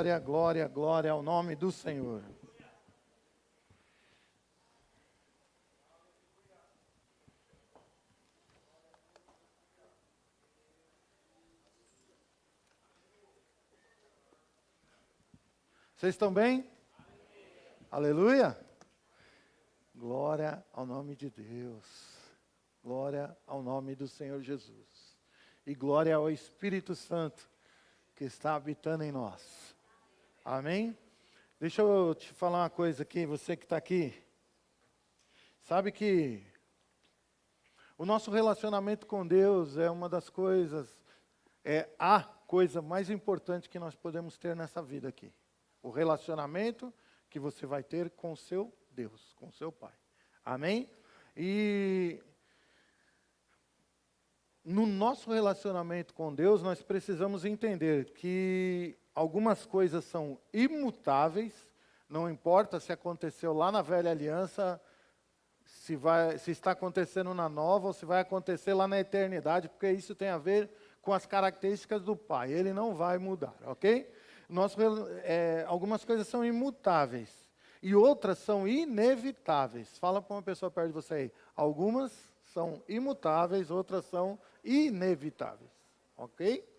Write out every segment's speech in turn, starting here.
Glória, glória, glória ao nome do Senhor. Vocês estão bem? Aleluia. Glória ao nome de Deus. Glória ao nome do Senhor Jesus. E glória ao Espírito Santo que está habitando em nós. Amém? Deixa eu te falar uma coisa aqui, você que está aqui. Sabe que o nosso relacionamento com Deus é uma das coisas, é a coisa mais importante que nós podemos ter nessa vida aqui. O relacionamento que você vai ter com o seu Deus, com o seu Pai. Amém? E no nosso relacionamento com Deus, nós precisamos entender que algumas coisas são imutáveis, não importa se aconteceu lá na velha aliança, se está acontecendo na nova ou se vai acontecer lá na eternidade, porque isso tem a ver com as características do Pai, ele não vai mudar, ok? Algumas coisas são imutáveis e outras são inevitáveis. Fala para uma pessoa perto de você aí, algumas são imutáveis, outras são inevitáveis, ok?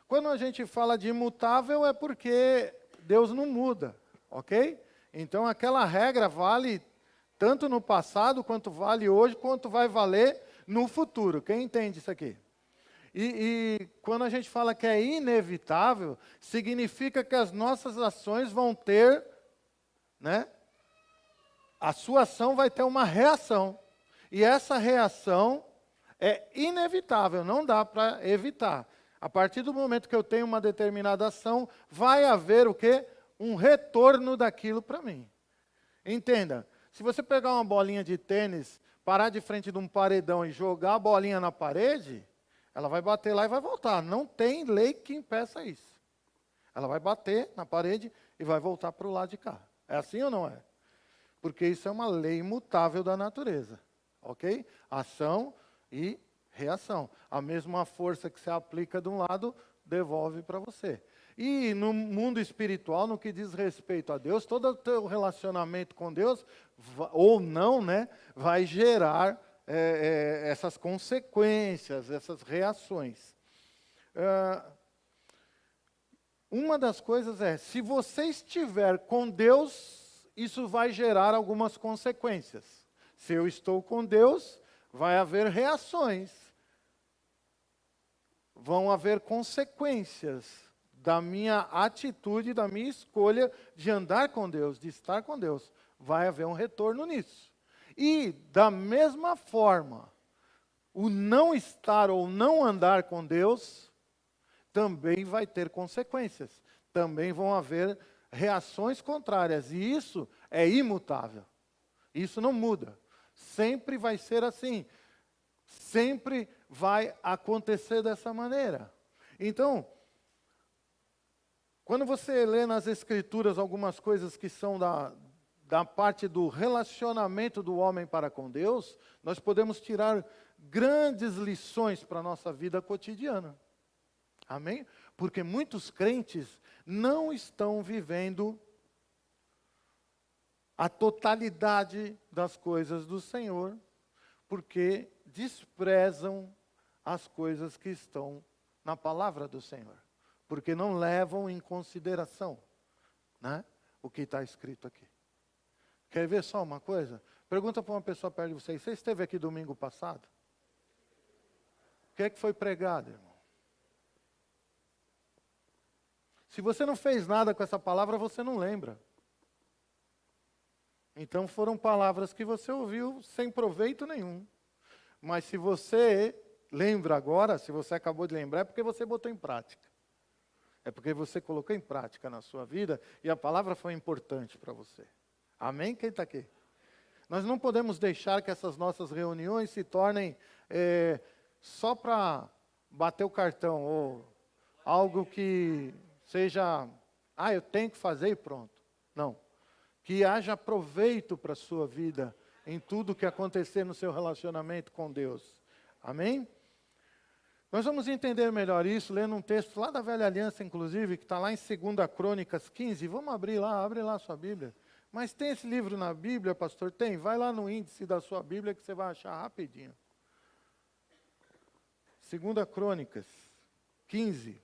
Quando a gente fala de imutável é porque Deus não muda, ok? Então aquela regra vale tanto no passado, quanto vale hoje, quanto vai valer no futuro. Quem entende isso aqui? E quando a gente fala que é inevitável, significa que as nossas ações vão ter, né? A sua ação vai ter uma reação. E essa reação é inevitável, não dá para evitar. A partir do momento que eu tenho uma determinada ação, vai haver o quê? Um retorno daquilo para mim. Entenda, se você pegar uma bolinha de tênis, parar de frente de um paredão e jogar a bolinha na parede, ela vai bater lá e vai voltar. Não tem lei que impeça isso. Ela vai bater na parede e vai voltar para o lado de cá. É assim ou não é? Porque isso é uma lei imutável da natureza. Ok? Ação e reação. A mesma força que você aplica de um lado, devolve para você. E no mundo espiritual, no que diz respeito a Deus, todo o teu relacionamento com Deus, ou não, né, vai gerar essas consequências, essas reações. Uma das coisas é, se você estiver com Deus, isso vai gerar algumas consequências. Se eu estou com Deus, vai haver reações. Vão haver consequências da minha atitude, da minha escolha de andar com Deus, de estar com Deus. Vai haver um retorno nisso. E, da mesma forma, o não estar ou não andar com Deus também vai ter consequências. Também vão haver reações contrárias. E isso é imutável. Isso não muda. Sempre vai ser assim. Sempre vai acontecer dessa maneira. Então, quando você lê nas Escrituras algumas coisas que são da parte do relacionamento do homem para com Deus, nós podemos tirar grandes lições para a nossa vida cotidiana. Amém? Porque muitos crentes não estão vivendo a totalidade das coisas do Senhor, porque desprezam as coisas que estão na palavra do Senhor. Porque não levam em consideração, né, o que está escrito aqui. Quer ver só uma coisa? Pergunta para uma pessoa perto de você, você esteve aqui domingo passado? O que é que foi pregado, irmão? Se você não fez nada com essa palavra, você não lembra. Então foram palavras que você ouviu sem proveito nenhum. Mas se você lembra agora, se você acabou de lembrar, é porque você botou em prática. É porque você colocou em prática na sua vida e a palavra foi importante para você. Amém? Quem está aqui? Nós não podemos deixar que essas nossas reuniões se tornem só para bater o cartão ou algo que seja, eu tenho que fazer e pronto. Não. Que haja proveito para a sua vida em tudo que acontecer no seu relacionamento com Deus. Amém? Nós vamos entender melhor isso lendo um texto lá da Velha Aliança, inclusive, que está lá em 2 Crônicas 15. Vamos abrir lá, abre lá a sua Bíblia. Mas tem esse livro na Bíblia, pastor? Tem? Vai lá no índice da sua Bíblia que você vai achar rapidinho. 2 Crônicas 15.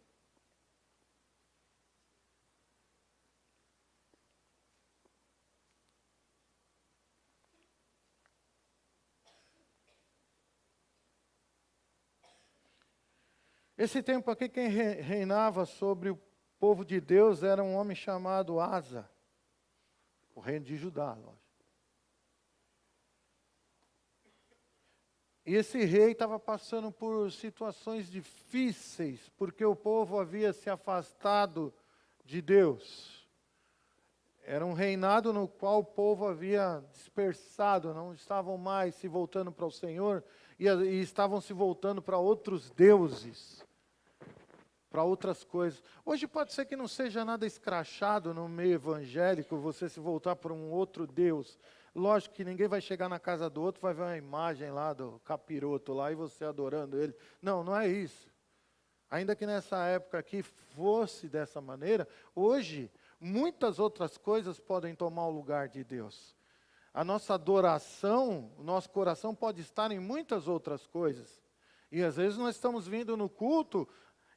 Esse tempo aqui, quem reinava sobre o povo de Deus era um homem chamado Asa, o reino de Judá, lógico. E esse rei estava passando por situações difíceis, porque o povo havia se afastado de Deus. Era um reinado no qual o povo havia dispersado, não estavam mais se voltando para o Senhor, e estavam se voltando para outros deuses, para outras coisas. Hoje pode ser que não seja nada escrachado no meio evangélico, você se voltar para um outro Deus. Lógico que ninguém vai chegar na casa do outro, vai ver uma imagem lá do capiroto lá e você adorando ele. Não, não é isso. Ainda que nessa época aqui fosse dessa maneira, hoje muitas outras coisas podem tomar o lugar de Deus. A nossa adoração, o nosso coração pode estar em muitas outras coisas. E às vezes nós estamos vindo no culto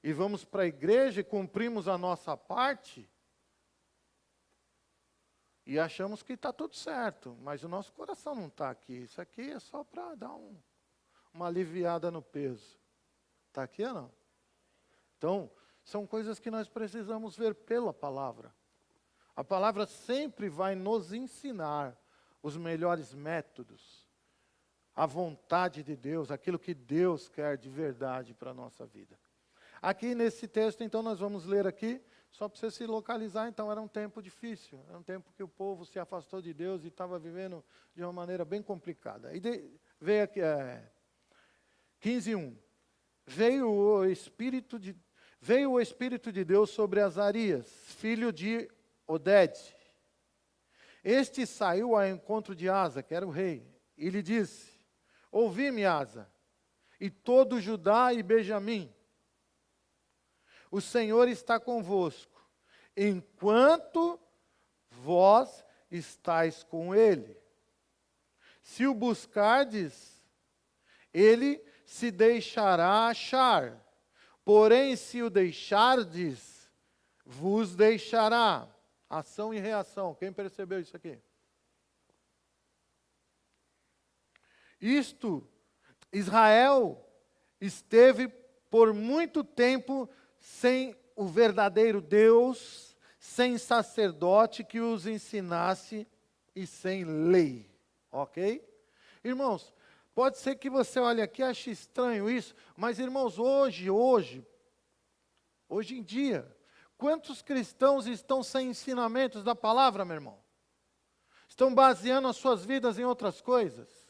e vamos para a igreja e cumprimos a nossa parte e achamos que está tudo certo, mas o nosso coração não está aqui. Isso aqui é só para dar uma aliviada no peso. Está aqui ou não? Então, são coisas que nós precisamos ver pela palavra. A palavra sempre vai nos ensinar os melhores métodos, a vontade de Deus, aquilo que Deus quer de verdade para a nossa vida. Aqui nesse texto, então, nós vamos ler aqui, só para você se localizar, então, era um tempo difícil, era um tempo que o povo se afastou de Deus e estava vivendo de uma maneira bem complicada. E veio aqui, 15:1. Veio o Espírito de Deus sobre Azarias, filho de Oded. Este saiu ao encontro de Asa, que era o rei, e lhe disse: ouvi-me, Asa, e todo Judá e Benjamim, o Senhor está convosco, enquanto vós estáis com ele. Se o buscardes, ele se deixará achar. Porém, se o deixardes, vos deixará. Ação e reação. Quem percebeu isso aqui? Israel esteve por muito tempo sem o verdadeiro Deus, sem sacerdote que os ensinasse e sem lei. Ok? Irmãos, pode ser que você olhe aqui e ache estranho isso, mas irmãos, hoje em dia, quantos cristãos estão sem ensinamentos da palavra, meu irmão? Estão baseando as suas vidas em outras coisas.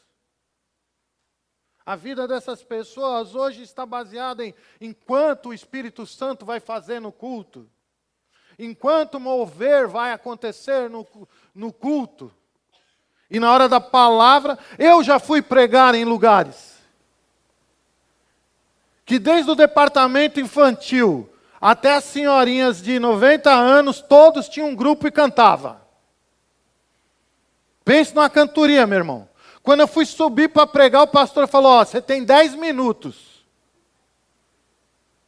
A vida dessas pessoas hoje está baseada em quanto o Espírito Santo vai fazer no culto. Enquanto mover vai acontecer no culto. E na hora da palavra, eu já fui pregar em lugares que desde o departamento infantil até as senhorinhas de 90 anos, todos tinham um grupo e cantavam. Pense numa cantoria, meu irmão. Quando eu fui subir para pregar, o pastor falou: você tem 10 minutos.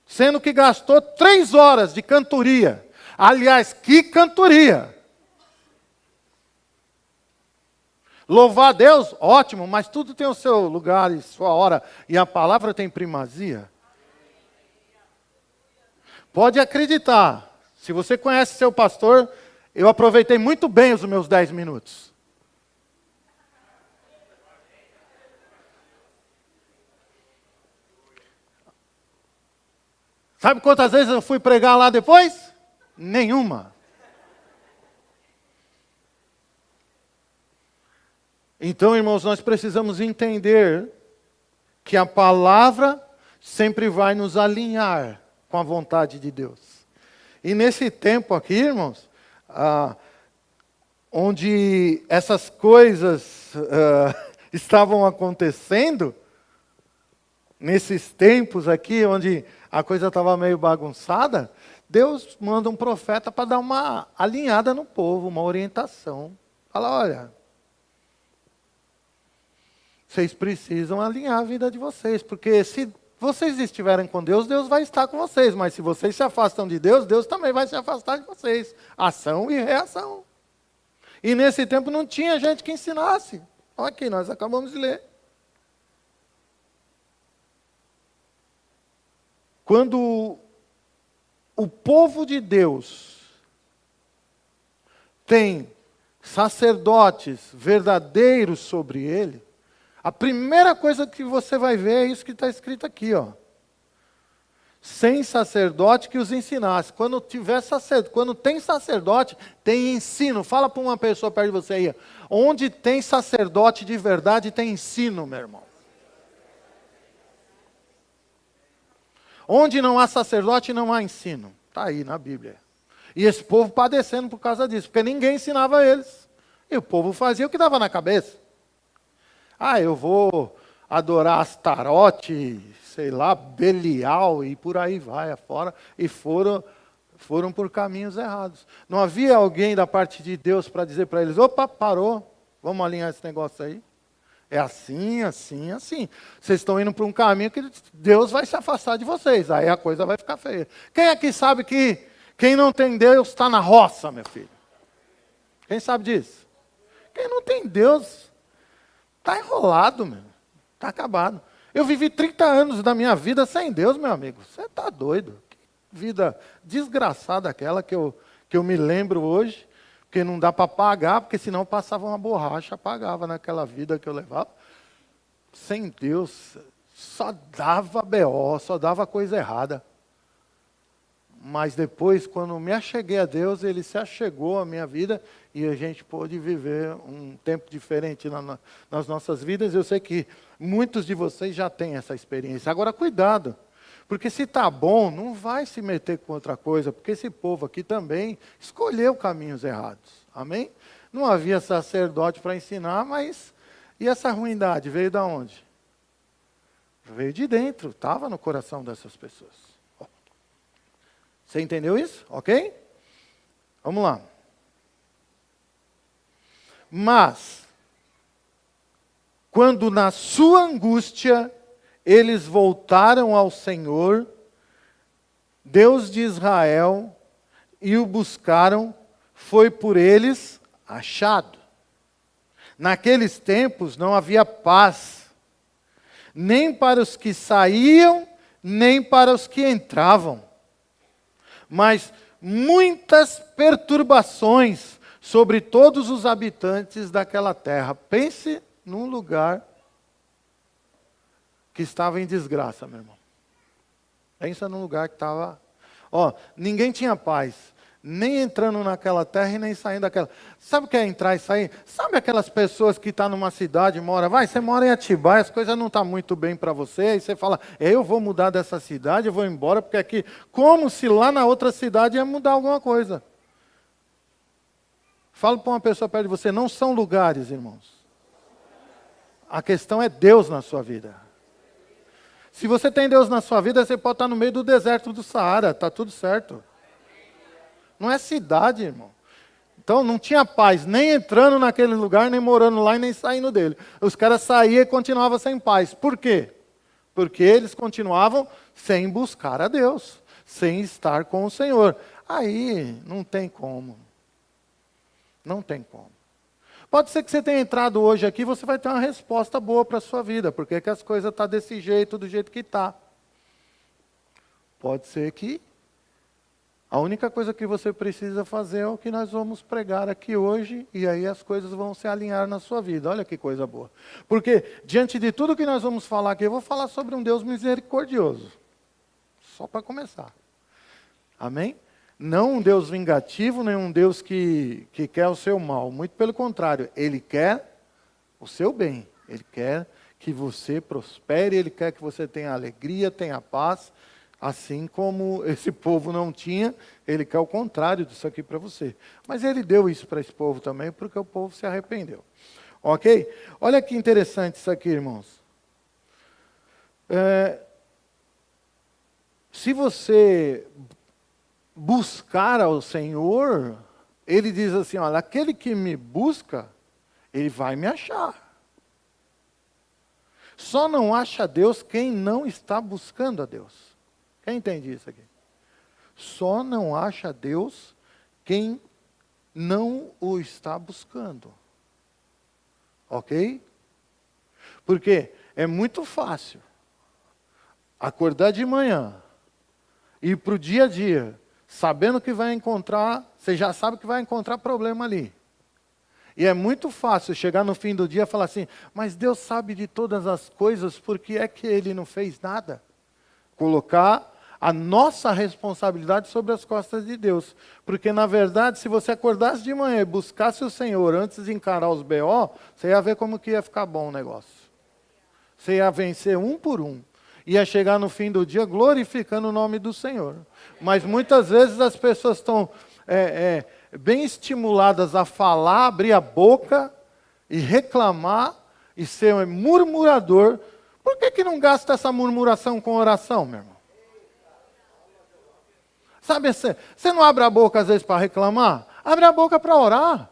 Sendo que gastou 3 horas de cantoria. Aliás, que cantoria! Louvar a Deus, ótimo, mas tudo tem o seu lugar e sua hora. E a palavra tem primazia. Pode acreditar. Se você conhece seu pastor, eu aproveitei muito bem os meus 10 minutos. Sabe quantas vezes eu fui pregar lá depois? Nenhuma. Então, irmãos, nós precisamos entender que a palavra sempre vai nos alinhar com a vontade de Deus. E nesse tempo aqui, irmãos, onde essas coisas estavam acontecendo, nesses tempos aqui, onde a coisa estava meio bagunçada, Deus manda um profeta para dar uma alinhada no povo, uma orientação. Fala, olha, vocês precisam alinhar a vida de vocês, porque se vocês estiverem com Deus, Deus vai estar com vocês, mas se vocês se afastam de Deus, Deus também vai se afastar de vocês. Ação e reação. E nesse tempo não tinha gente que ensinasse. Olha aqui, nós acabamos de ler. Quando o povo de Deus tem sacerdotes verdadeiros sobre ele, a primeira coisa que você vai ver é isso que está escrito aqui, ó. Sem sacerdote que os ensinasse. Quando tem sacerdote, tem ensino. Fala para uma pessoa perto de você aí. Onde tem sacerdote de verdade, tem ensino, meu irmão. Onde não há sacerdote, não há ensino. Está aí na Bíblia. E esse povo padecendo por causa disso, porque ninguém ensinava eles. E o povo fazia o que dava na cabeça. Ah, eu vou adorar Astarote, sei lá, Belial, e por aí vai afora. E foram por caminhos errados. Não havia alguém da parte de Deus para dizer para eles, opa, parou, vamos alinhar esse negócio aí. É assim, assim, assim. Vocês estão indo para um caminho que Deus vai se afastar de vocês. Aí a coisa vai ficar feia. Quem aqui sabe que quem não tem Deus está na roça, meu filho? Quem sabe disso? Quem não tem Deus está enrolado, meu. Está acabado. Eu vivi 30 anos da minha vida sem Deus, meu amigo. Você está doido. Que vida desgraçada aquela que eu me lembro hoje. Porque não dá para pagar, porque senão passava uma borracha, pagava naquela vida que eu levava. Sem Deus, só dava BO, só dava coisa errada. Mas depois, quando me acheguei a Deus, Ele se achegou à minha vida e a gente pôde viver um tempo diferente nas nossas vidas. Eu sei que muitos de vocês já têm essa experiência. Agora, cuidado. Porque se está bom, não vai se meter com outra coisa, porque esse povo aqui também escolheu caminhos errados. Amém? Não havia sacerdote para ensinar, mas e essa ruindade veio de onde? Veio de dentro, estava no coração dessas pessoas. Você entendeu isso? Ok? Vamos lá. Mas, quando na sua angústia eles voltaram ao Senhor, Deus de Israel, e o buscaram, foi por eles achado. Naqueles tempos não havia paz, nem para os que saíam, nem para os que entravam, mas muitas perturbações sobre todos os habitantes daquela terra. Pense num lugar que estava em desgraça, meu irmão. Pensa num lugar que estava... ninguém tinha paz. Nem entrando naquela terra e nem saindo daquela... Sabe o que é entrar e sair? Sabe aquelas pessoas que estão numa cidade, você mora em Atibaia, as coisas não estão muito bem para você, aí você fala, eu vou mudar dessa cidade, eu vou embora, porque aqui... Como se lá na outra cidade ia mudar alguma coisa. Fala para uma pessoa perto de você, não são lugares, irmãos. A questão é Deus na sua vida. Se você tem Deus na sua vida, você pode estar no meio do deserto do Saara, está tudo certo. Não é cidade, irmão. Então não tinha paz, nem entrando naquele lugar, nem morando lá e nem saindo dele. Os caras saíam e continuavam sem paz. Por quê? Porque eles continuavam sem buscar a Deus, sem estar com o Senhor. Aí não tem como. Não tem como. Pode ser que você tenha entrado hoje aqui, você vai ter uma resposta boa para a sua vida, porque que as coisas estão desse jeito, do jeito que está. Pode ser que a única coisa que você precisa fazer é o que nós vamos pregar aqui hoje, e aí as coisas vão se alinhar na sua vida. Olha que coisa boa. Porque diante de tudo que nós vamos falar aqui, eu vou falar sobre um Deus misericordioso. Só para começar. Amém? Não um Deus vingativo, nem um Deus que quer o seu mal. Muito pelo contrário, Ele quer o seu bem. Ele quer que você prospere, Ele quer que você tenha alegria, tenha paz. Assim como esse povo não tinha, Ele quer o contrário disso aqui para você. Mas Ele deu isso para esse povo também, porque o povo se arrependeu. Ok? Olha que interessante isso aqui, irmãos. Se você buscar ao Senhor, Ele diz assim, olha, aquele que me busca, ele vai me achar. Só não acha Deus quem não está buscando a Deus. Quem entende isso aqui? Só não acha Deus quem não o está buscando. Ok? Porque é muito fácil acordar de manhã, ir para o dia a dia, sabendo que vai encontrar, você já sabe que vai encontrar problema ali. E é muito fácil chegar no fim do dia e falar assim, mas Deus sabe de todas as coisas, por que é que Ele não fez nada? Colocar a nossa responsabilidade sobre as costas de Deus. Porque, na verdade, se você acordasse de manhã e buscasse o Senhor antes de encarar os BO, você ia ver como que ia ficar bom o negócio. Você ia vencer um por um. Ia chegar no fim do dia glorificando o nome do Senhor. Mas muitas vezes as pessoas estão bem estimuladas a falar, abrir a boca e reclamar e ser um murmurador. Por que não gasta essa murmuração com oração, meu irmão? Sabe, você não abre a boca às vezes para reclamar? Abre a boca para orar.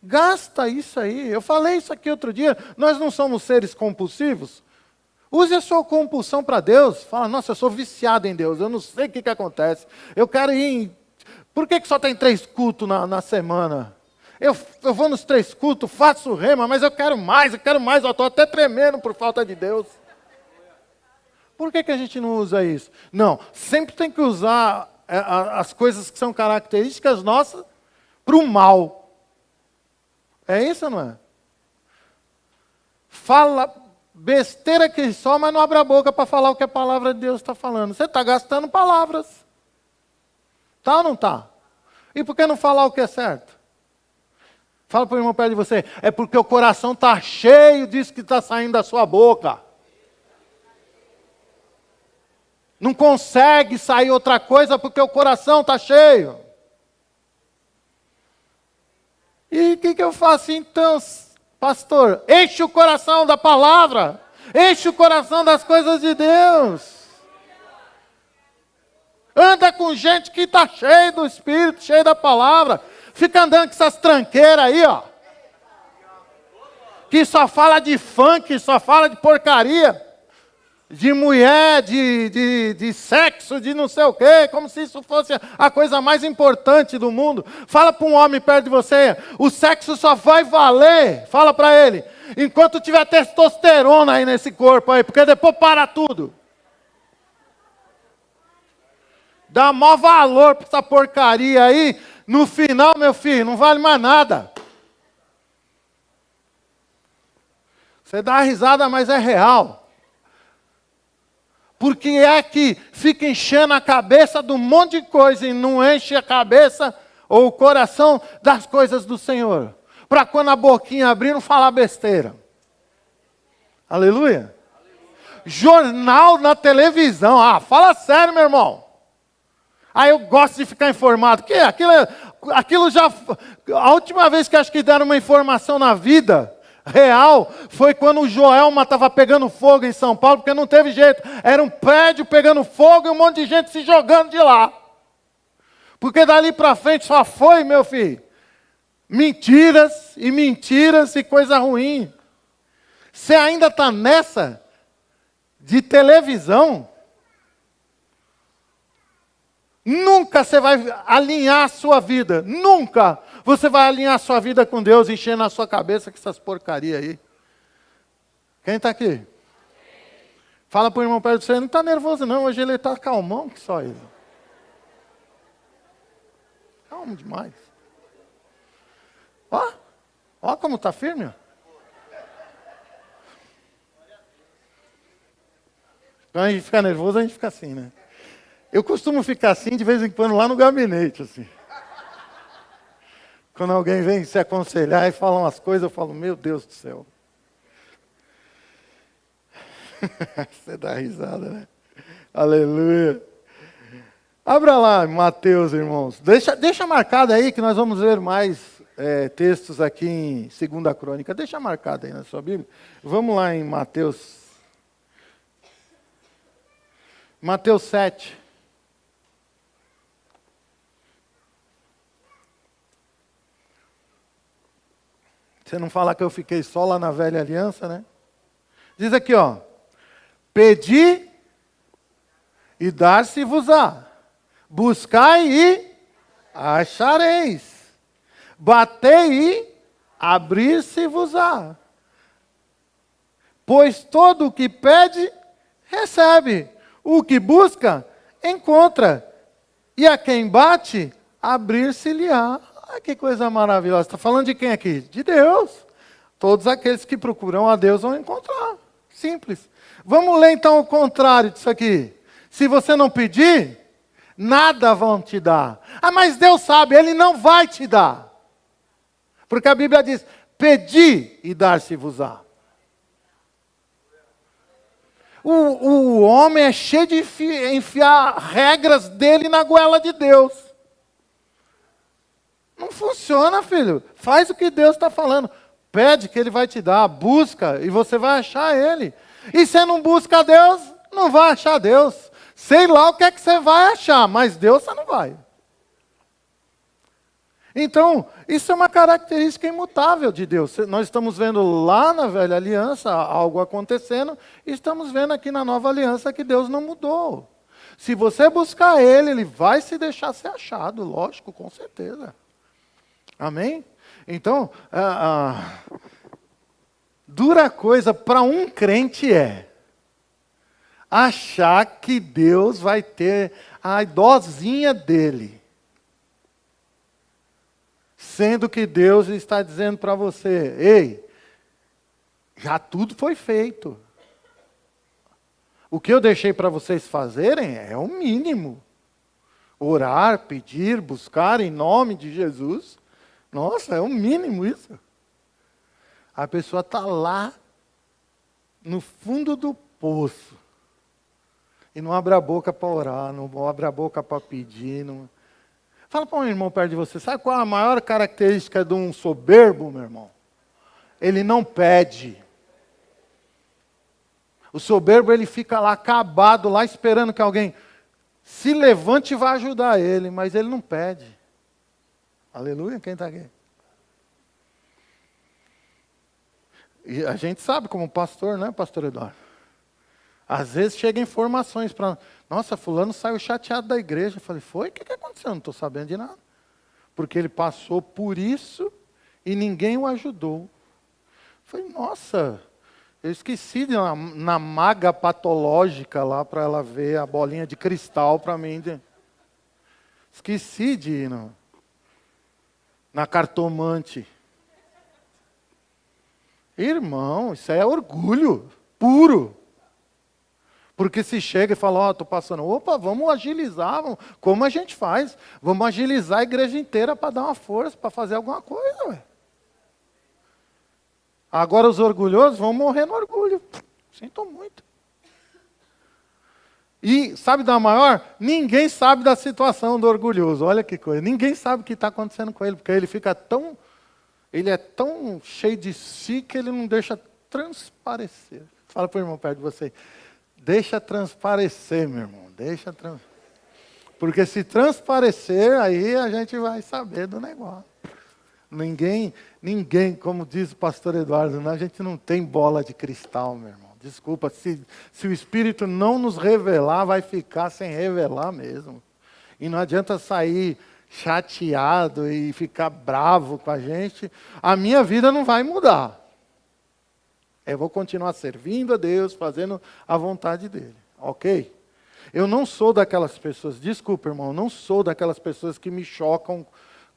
Gasta isso aí. Eu falei isso aqui outro dia. Nós não somos seres compulsivos. Use a sua compulsão para Deus. Fala, nossa, eu sou viciado em Deus. Eu não sei o que acontece. Eu quero ir em... Por que só tem 3 cultos na semana? Eu vou nos 3 cultos, faço rema, mas eu quero mais. Eu estou até tremendo por falta de Deus. Por que a gente não usa isso? Não, sempre tem que usar as coisas que são características nossas para o mal. É isso ou não é? Fala besteira que só, mas não abre a boca para falar o que a palavra de Deus está falando. Você está gastando palavras. Tá ou não tá? E por que não falar o que é certo? Fala para o irmão perto de você. É porque o coração está cheio disso que está saindo da sua boca. Não consegue sair outra coisa porque o coração está cheio. E o que eu faço então, pastor? Enche o coração da palavra. Enche o coração das coisas de Deus. Anda com gente que está cheio do Espírito, cheio da palavra. Fica andando com essas tranqueiras aí, ó. Que só fala de funk, só fala de porcaria. De mulher, de sexo, de não sei o quê. Como se isso fosse a coisa mais importante do mundo. Fala para um homem perto de você. O sexo só vai valer. Fala para ele. Enquanto tiver testosterona aí nesse corpo aí. Porque depois para tudo. Dá maior valor para essa porcaria aí. No final, meu filho, não vale mais nada. Você dá uma risada, mas é real. Porque é que fica enchendo a cabeça de um monte de coisa e não enche a cabeça ou o coração das coisas do Senhor. Para quando a boquinha abrir, não falar besteira. Aleluia. Jornal na televisão. Ah, fala sério, meu irmão. Ah, eu gosto de ficar informado. Que aquilo já... A última vez que acho que deram uma informação na vida real foi quando o Joelma estava pegando fogo em São Paulo, porque não teve jeito. Era um prédio pegando fogo e um monte de gente se jogando de lá. Porque dali para frente só foi, meu filho, mentiras e coisa ruim. Você ainda está nessa de televisão? Nunca você vai alinhar a sua vida. Nunca você vai alinhar a sua vida com Deus, enchendo a sua cabeça com essas porcarias aí. Quem está aqui? Fala para o irmão perto de você, não está nervoso não, hoje ele está calmão que só ele. Calmo demais. Ó como está firme. Quando a gente fica nervoso, a gente fica assim, né? Eu costumo ficar assim de vez em quando lá no gabinete, assim. Quando alguém vem se aconselhar e fala umas coisas, eu falo, meu Deus do céu. Você dá risada, né? Aleluia. Abra lá em Mateus, irmãos. Deixa marcado aí que nós vamos ver mais textos aqui em 2 Crônica. Deixa marcado aí na sua Bíblia. Vamos lá em Mateus Mateus 7. Você não fala que eu fiquei só lá na velha aliança, né? Diz aqui, ó. Pedi e dar-se-vos-á. Buscai e achareis. Batei e abrir-se-vos-á. Pois todo o que pede, recebe. O que busca, encontra. E a quem bate, abrir-se-lhe-á. Ah, que coisa maravilhosa. Está falando de quem aqui? De Deus. Todos aqueles que procuram a Deus vão encontrar. Simples. Vamos ler então o contrário disso aqui. Se você não pedir, nada vão te dar. Ah, mas Deus sabe, Ele não vai te dar. Porque a Bíblia diz, pedi e dar-se-vos-á. O homem é cheio de enfiar regras dele na goela de Deus. Não funciona, filho. Faz o que Deus está falando. Pede que Ele vai te dar. Busca e você vai achar Ele. E se não busca Deus, não vai achar Deus. Sei lá o que é que você vai achar, mas Deus você não vai. Então, isso é uma característica imutável de Deus. Nós estamos vendo lá na velha aliança algo acontecendo, e estamos vendo aqui na nova aliança que Deus não mudou. Se você buscar Ele, Ele vai se deixar ser achado, lógico, com certeza. Amém? Então, dura coisa para um crente é achar que Deus vai ter a dosinha dele. Sendo que Deus está dizendo para você, ei, já tudo foi feito. O que eu deixei para vocês fazerem é o mínimo. Orar, pedir, buscar em nome de Jesus. Nossa, é o mínimo isso. A pessoa está lá, no fundo do poço. E não abre a boca para orar, não abre a boca para pedir. Não... Fala para um irmão perto de você, sabe qual é a maior característica de um soberbo, meu irmão? Ele não pede. O soberbo, ele fica lá acabado, lá esperando que alguém se levante e vá ajudar ele, mas ele não pede. Aleluia, quem está aqui? E a gente sabe como pastor, né, pastor Eduardo? Às vezes chegam informações para... Nossa, fulano saiu chateado da igreja. Eu falei, foi? O que aconteceu? Não estou sabendo de nada. Porque ele passou por isso e ninguém o ajudou. Eu falei, nossa, eu esqueci de na maga patológica lá para ela ver a bolinha de cristal para mim. Esqueci de ir na cartomante. Irmão, isso aí é orgulho puro. Porque se chega e fala, ó, estou passando, opa, vamos agilizar, como a gente faz? Vamos agilizar a igreja inteira para dar uma força, para fazer alguma coisa, ué. Agora os orgulhosos vão morrer no orgulho. Sinto muito. E sabe da maior? Ninguém sabe da situação do orgulhoso. Olha que coisa. Ninguém sabe o que está acontecendo com ele, porque ele fica tão... Ele é tão cheio de si que ele não deixa transparecer. Fala para o irmão perto de você. Deixa transparecer, meu irmão. Porque se transparecer, aí a gente vai saber do negócio. Ninguém, como diz o pastor Eduardo, a gente não tem bola de cristal, meu irmão. Desculpa, se o Espírito não nos revelar, vai ficar sem revelar mesmo. E não adianta sair chateado e ficar bravo com a gente. A minha vida não vai mudar. Eu vou continuar servindo a Deus, fazendo a vontade dEle. Ok? Eu não sou daquelas pessoas, desculpa, irmão, não sou daquelas pessoas que me chocam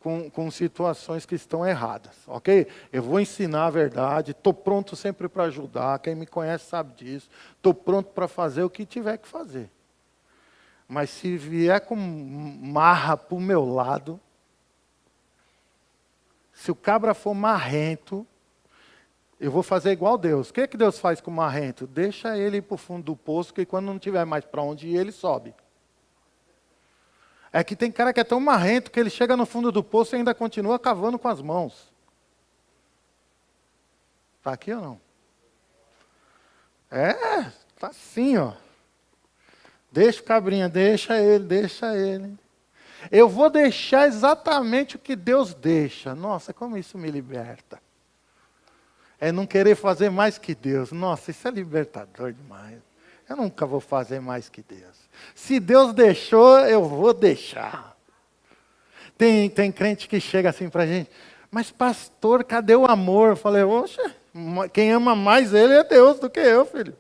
com situações que estão erradas. Ok? Eu vou ensinar a verdade, estou pronto sempre para ajudar, quem me conhece sabe disso. Estou pronto para fazer o que tiver que fazer. Mas se vier com marra para o meu lado, se o cabra for marrento, eu vou fazer igual Deus. O que Deus faz com o marrento? Deixa ele ir para o fundo do poço, que quando não tiver mais para onde ir, ele sobe. É que tem cara que é tão marrento que ele chega no fundo do poço e ainda continua cavando com as mãos. Está aqui ou não? É, está assim, ó. Deixa o cabrinha, deixa ele, deixa ele. Eu vou deixar exatamente o que Deus deixa. Nossa, como isso me liberta. É não querer fazer mais que Deus. Nossa, isso é libertador demais. Eu nunca vou fazer mais que Deus. Se Deus deixou, eu vou deixar. Tem crente que chega assim pra gente, mas pastor, cadê o amor? Eu falei, oxa, quem ama mais ele é Deus do que eu, filho.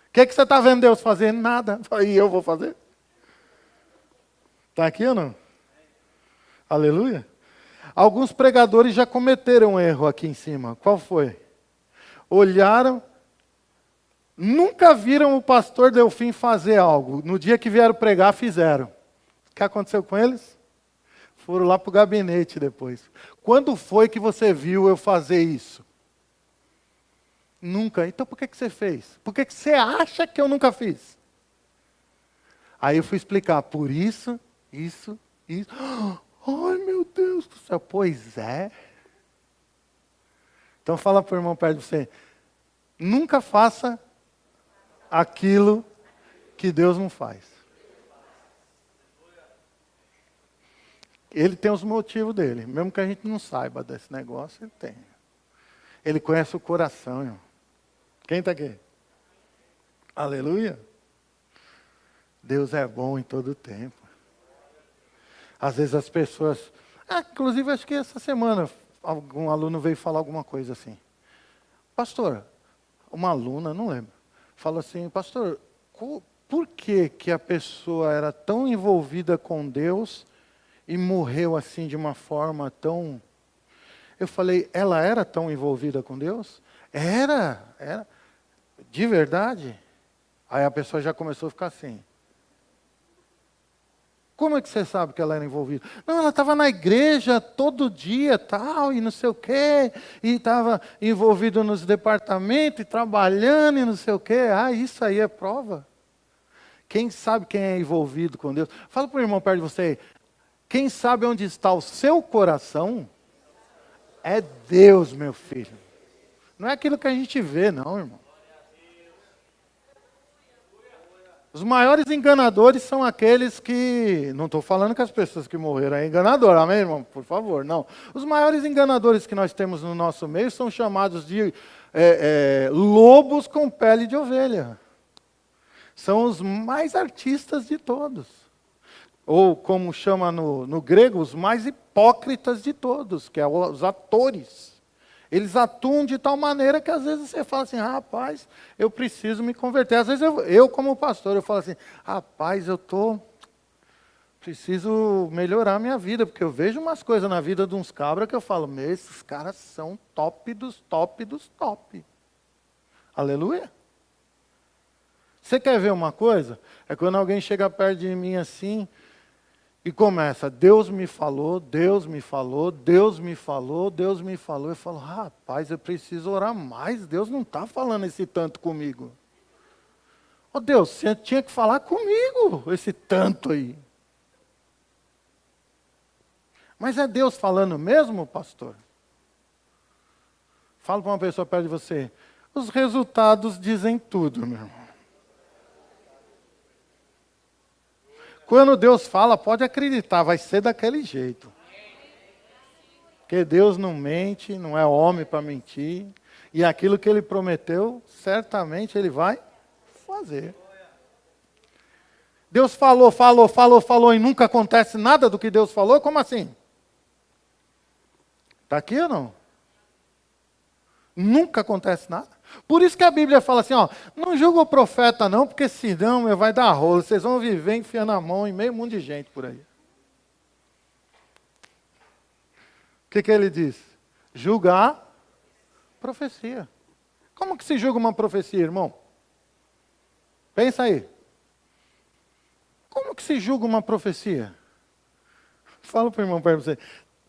O que você está vendo Deus fazer? Nada. E eu vou fazer? Está aqui ou não? Aleluia. Alguns pregadores já cometeram um erro aqui em cima. Qual foi? Olharam, nunca viram o pastor Delfim fazer algo. No dia que vieram pregar, fizeram. O que aconteceu com eles? Foram lá para o gabinete depois. Quando foi que você viu eu fazer isso? Nunca. Então por que você fez? Por que você acha que eu nunca fiz? Aí eu fui explicar. Por isso, isso. Ai, meu Deus do céu. Pois é. Então fala para o irmão perto de você. Nunca faça aquilo que Deus não faz. Ele tem os motivos dele. Mesmo que a gente não saiba desse negócio, ele tem. Ele conhece o coração, irmão. Quem está aqui? Aleluia. Deus é bom em todo o tempo. Às vezes as pessoas... inclusive, acho que essa semana algum aluno veio falar alguma coisa assim. Pastor, uma aluna, não lembro, falou assim, pastor, por que a pessoa era tão envolvida com Deus e morreu assim de uma forma tão... Eu falei, ela era tão envolvida com Deus? Era. De verdade? Aí a pessoa já começou a ficar assim. Como é que você sabe que ela era envolvida? Não, ela estava na igreja todo dia, tal, e não sei o quê, e estava envolvida nos departamentos, e trabalhando, e não sei o quê. Isso aí é prova. Quem sabe quem é envolvido com Deus? Fala para o irmão perto de você, quem sabe onde está o seu coração, é Deus, meu filho. Não é aquilo que a gente vê, não, irmão. Os maiores enganadores são aqueles que... Não estou falando que as pessoas que morreram é enganador, amém, irmão? Por favor, não. Os maiores enganadores que nós temos no nosso meio são chamados de lobos com pele de ovelha. São os mais artistas de todos. Ou, como chama no grego, os mais hipócritas de todos, que é os atores. Eles atuam de tal maneira que às vezes você fala assim, rapaz, eu preciso me converter. Às vezes eu como pastor, eu falo assim, rapaz, preciso melhorar a minha vida, porque eu vejo umas coisas na vida de uns cabras que eu falo, esses caras são top dos top dos top. Aleluia. Você quer ver uma coisa? É quando alguém chega perto de mim assim... E começa, Deus me falou, Deus me falou, Deus me falou, Deus me falou. Eu falo, rapaz, eu preciso orar mais. Deus não está falando esse tanto comigo. Deus, você tinha que falar comigo, esse tanto aí. Mas é Deus falando mesmo, pastor? Fala para uma pessoa perto de você. Os resultados dizem tudo, meu irmão. Quando Deus fala, pode acreditar, vai ser daquele jeito. Porque Deus não mente, não é homem para mentir. E aquilo que Ele prometeu, certamente Ele vai fazer. Deus falou e nunca acontece nada do que Deus falou? Como assim? Está aqui ou não? Nunca acontece nada. Por isso que a Bíblia fala assim, não julga o profeta não, porque senão vai dar rolo. Vocês vão viver enfiando a mão em meio mundo de gente por aí. O que ele diz? Julgar a profecia. Como que se julga uma profecia, irmão? Pensa aí. Como que se julga uma profecia? Fala para o irmão perto de você.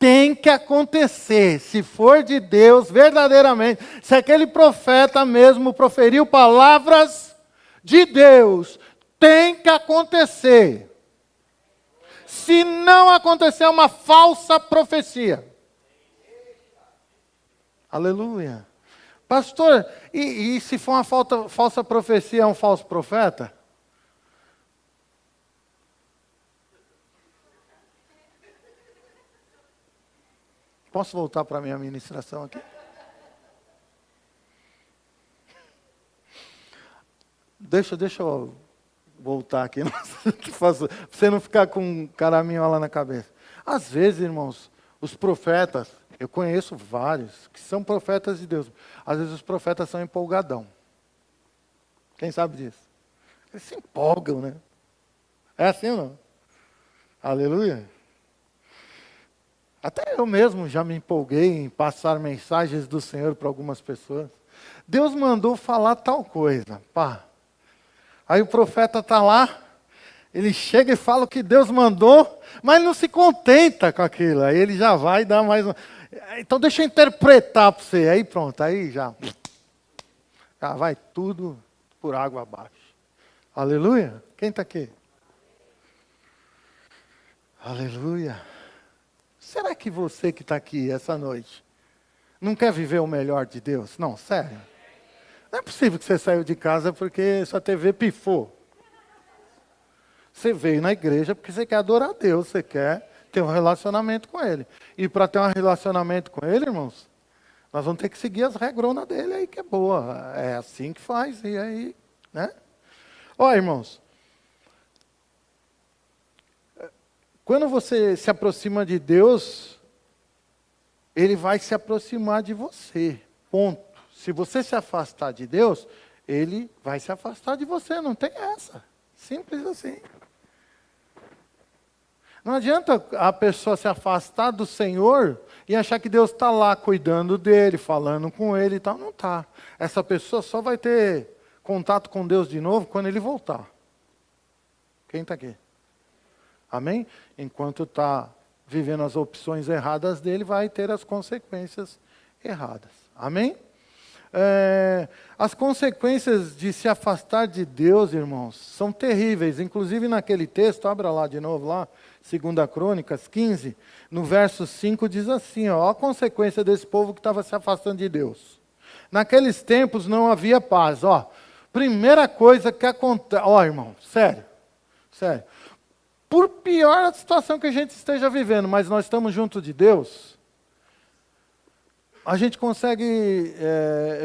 Tem que acontecer, se for de Deus, verdadeiramente. Se aquele profeta mesmo proferiu palavras de Deus, tem que acontecer. Se não acontecer, é uma falsa profecia. Aleluia. Pastor, e se for uma falsa profecia, é um falso profeta? Posso voltar para a minha ministração aqui? Deixa eu voltar aqui, para você não ficar com um caraminhola na cabeça. Às vezes, irmãos, os profetas, eu conheço vários que são profetas de Deus. Às vezes os profetas são empolgadão. Quem sabe disso? Eles se empolgam, né? É assim ou não? Aleluia. Até eu mesmo já me empolguei em passar mensagens do Senhor para algumas pessoas. Deus mandou falar tal coisa, pá. Aí o profeta está lá, ele chega e fala o que Deus mandou, mas não se contenta com aquilo. Aí ele já vai dar mais um. Então deixa eu interpretar para você. Aí pronto, aí já vai tudo por água abaixo. Aleluia. Quem está aqui? Aleluia. Será que você que está aqui essa noite não quer viver o melhor de Deus? Não, sério. Não é possível que você saiu de casa porque sua TV pifou. Você veio na igreja porque você quer adorar a Deus, você quer ter um relacionamento com Ele. E para ter um relacionamento com Ele, irmãos, nós vamos ter que seguir as regronas dele aí, que é boa. É assim que faz, e aí, né? Ó, irmãos, quando você se aproxima de Deus, Ele vai se aproximar de você, ponto. Se você se afastar de Deus, Ele vai se afastar de você, não tem essa. Simples assim. Não adianta a pessoa se afastar do Senhor e achar que Deus está lá cuidando dele, falando com ele e tal. Não está. Essa pessoa só vai ter contato com Deus de novo quando ele voltar. Quem está aqui? Amém? Enquanto está vivendo as opções erradas dele, vai ter as consequências erradas. Amém? As consequências de se afastar de Deus, irmãos, são terríveis. Inclusive naquele texto, abra lá de novo, lá, 2 Crônicas 15, no verso 5 diz assim, ó a consequência desse povo que estava se afastando de Deus. Naqueles tempos não havia paz. Primeira coisa que acontece, irmão, sério, por pior a situação que a gente esteja vivendo, mas nós estamos junto de Deus, a gente consegue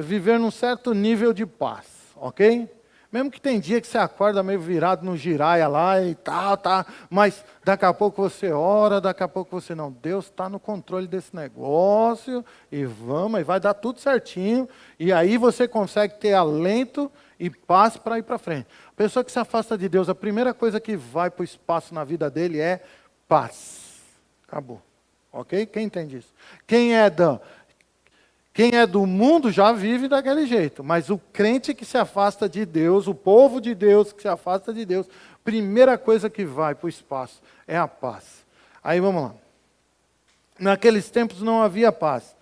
viver num certo nível de paz, ok? Mesmo que tem dia que você acorda meio virado no giraia lá e tal, mas daqui a pouco você ora, daqui a pouco você não. Deus está no controle desse negócio e vai dar tudo certinho. E aí você consegue ter alento e paz para ir para frente. A pessoa que se afasta de Deus, a primeira coisa que vai para o espaço na vida dele é paz. Acabou. Ok? Quem entende isso? Quem é do mundo já vive daquele jeito, mas o crente que se afasta de Deus, o povo de Deus que se afasta de Deus, primeira coisa que vai para o espaço é a paz. Aí vamos lá. Naqueles tempos não havia paz,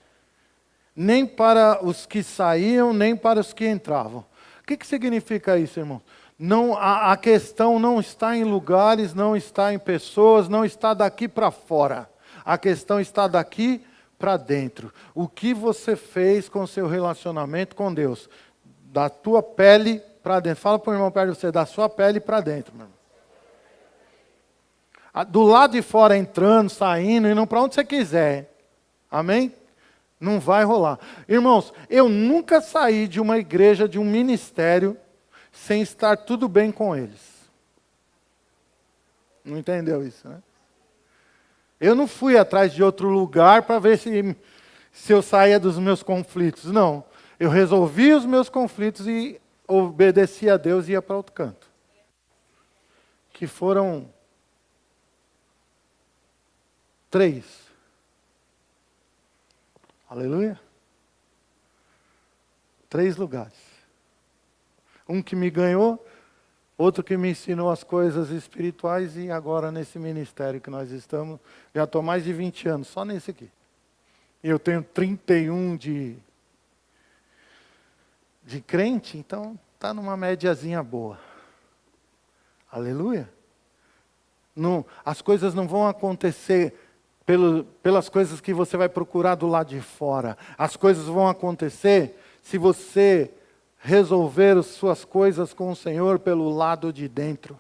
nem para os que saíam, nem para os que entravam. O que significa isso, irmão? Não, a questão não está em lugares, não está em pessoas, não está daqui para fora. A questão está daqui para dentro. O que você fez com o seu relacionamento com Deus? Da tua pele para dentro. Fala para o irmão perto de você, da sua pele para dentro, meu irmão. Do lado de fora entrando, saindo, indo para onde você quiser. Amém? Não vai rolar. Irmãos, eu nunca saí de uma igreja, de um ministério, sem estar tudo bem com eles. Não entendeu isso, né? Eu não fui atrás de outro lugar para ver se eu saía dos meus conflitos. Não. Eu resolvi os meus conflitos e obedeci a Deus e ia para outro canto. Que foram 3. Aleluia. 3 lugares. Um que me ganhou, outro que me ensinou as coisas espirituais e agora nesse ministério que nós estamos, já estou mais de 20 anos, só nesse aqui. E eu tenho 31 de crente, então está numa médiazinha boa. Aleluia. Não, as coisas não vão acontecer pelas coisas que você vai procurar do lado de fora. As coisas vão acontecer se você resolver as suas coisas com o Senhor pelo lado de dentro.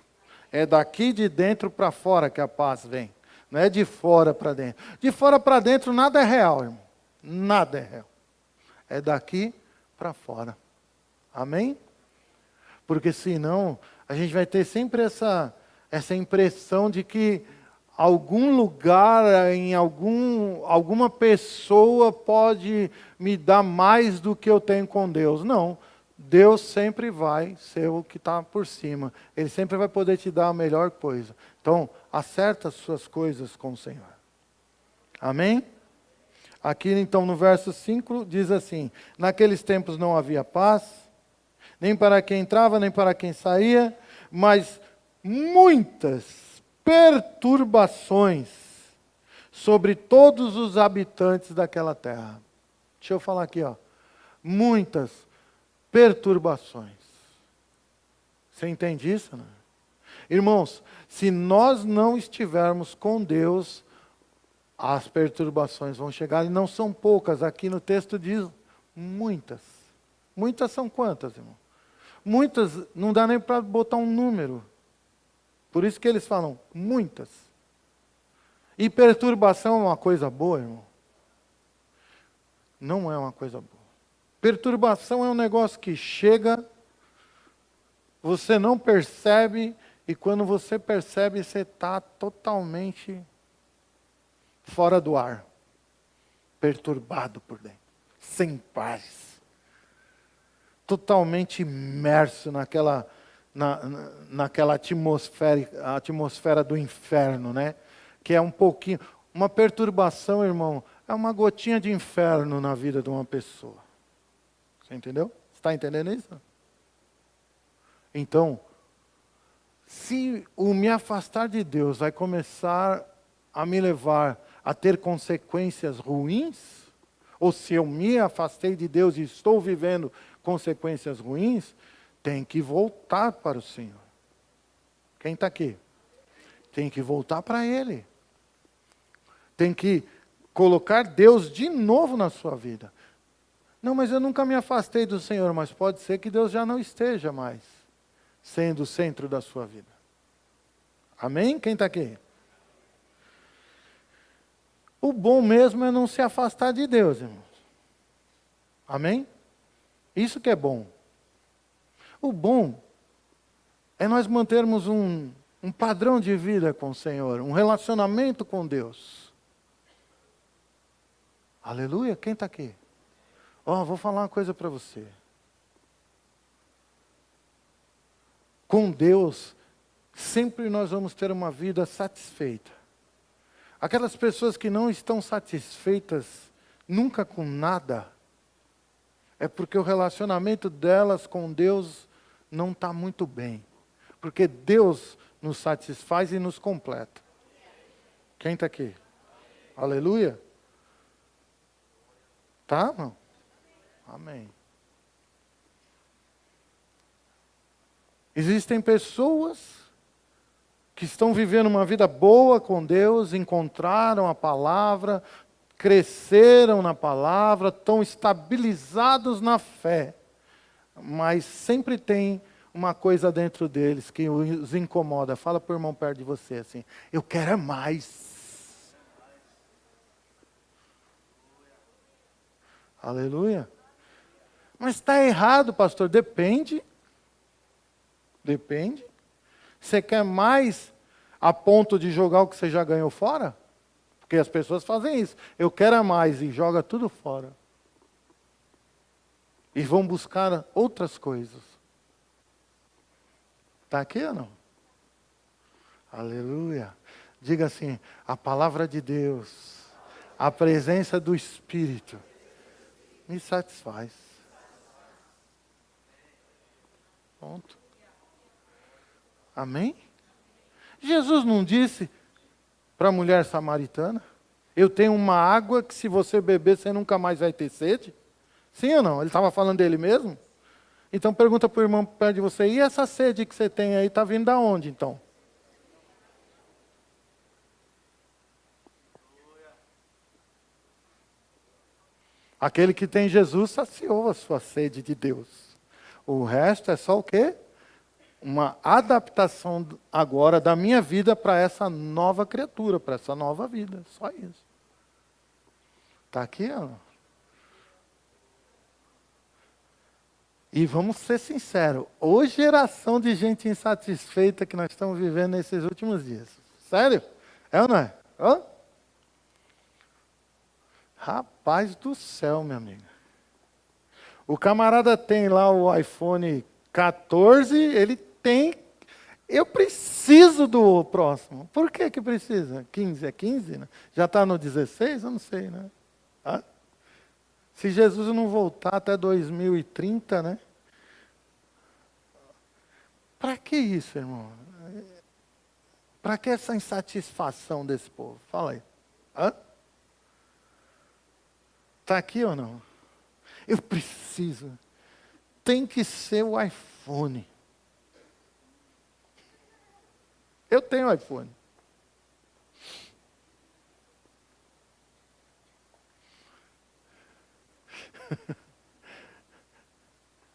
É daqui de dentro para fora que a paz vem. Não é de fora para dentro. De fora para dentro nada é real, irmão. Nada é real. É daqui para fora. Amém? Porque senão a gente vai ter sempre essa impressão de que algum lugar, em alguma pessoa pode me dar mais do que eu tenho com Deus. Não. Deus sempre vai ser o que está por cima. Ele sempre vai poder te dar a melhor coisa. Então, acerta as suas coisas com o Senhor. Amém? Aqui, então, no verso 5, diz assim: naqueles tempos não havia paz, nem para quem entrava, nem para quem saía, mas muitas perturbações sobre todos os habitantes daquela terra. Deixa eu falar aqui, ó. Muitas perturbações. Você entende isso, né? Irmãos, se nós não estivermos com Deus, as perturbações vão chegar, e não são poucas. Aqui no texto diz muitas. Muitas são quantas, irmão? Muitas, não dá nem para botar um número. Por isso que eles falam muitas. E perturbação é uma coisa boa, irmão? Não é uma coisa boa. Perturbação é um negócio que chega, você não percebe, e quando você percebe, você está totalmente fora do ar. Perturbado por dentro. Sem paz. Totalmente imerso naquela atmosfera do inferno, né? Que é um pouquinho... Uma perturbação, irmão, é uma gotinha de inferno na vida de uma pessoa. Você entendeu? Você está entendendo isso? Então, se o me afastar de Deus vai começar a me levar a ter consequências ruins, ou se eu me afastei de Deus e estou vivendo consequências ruins, tem que voltar para o Senhor. Quem está aqui? Tem que voltar para Ele. Tem que colocar Deus de novo na sua vida. Não, mas eu nunca me afastei do Senhor, mas pode ser que Deus já não esteja mais sendo o centro da sua vida. Amém? Quem está aqui? O bom mesmo é não se afastar de Deus, irmãos. Amém? Isso que é bom. O bom é nós mantermos um padrão de vida com o Senhor, um relacionamento com Deus. Aleluia, quem está aqui? Vou falar uma coisa para você. Com Deus, sempre nós vamos ter uma vida satisfeita. Aquelas pessoas que não estão satisfeitas nunca com nada, é porque o relacionamento delas com Deus não está muito bem. Porque Deus nos satisfaz e nos completa. Quem está aqui? Aleluia? Tá, não? Amém. Existem pessoas que estão vivendo uma vida boa com Deus, encontraram a palavra, cresceram na palavra, estão estabilizados na fé, mas sempre tem uma coisa dentro deles que os incomoda. Fala para o irmão perto de você assim: eu quero é mais. Aleluia. Mas está errado, pastor. Depende. Depende. Você quer mais a ponto de jogar o que você já ganhou fora? Porque as pessoas fazem isso. Eu quero é mais e joga tudo fora. E vão buscar outras coisas. Está aqui ou não? Aleluia. Diga assim: a palavra de Deus, a presença do Espírito, me satisfaz. Ponto. Amém? Jesus não disse para a mulher samaritana: eu tenho uma água que se você beber, você nunca mais vai ter sede? Sim ou não? Ele estava falando dele mesmo? Então pergunta para o irmão perto de você: e essa sede que você tem aí, está vindo da onde então? Aquele que tem Jesus saciou a sua sede de Deus. O resto é só o quê? Uma adaptação agora da minha vida para essa nova criatura, para essa nova vida. Só isso. Está aqui, ó. E vamos ser sinceros, ô geração de gente insatisfeita que nós estamos vivendo nesses últimos dias. Sério? É ou não é? Hã? Rapaz do céu, meu amigo. O camarada tem lá o iPhone 14, ele tem... Eu preciso do próximo. Por que que precisa? 15 é 15, né? Já está no 16? Eu não sei, né? Hã? Se Jesus não voltar até 2030, né? Para que isso, irmão? Para que essa insatisfação desse povo? Fala aí. Hã? Está aqui ou não? Eu preciso. Tem que ser o iPhone. Eu tenho iPhone.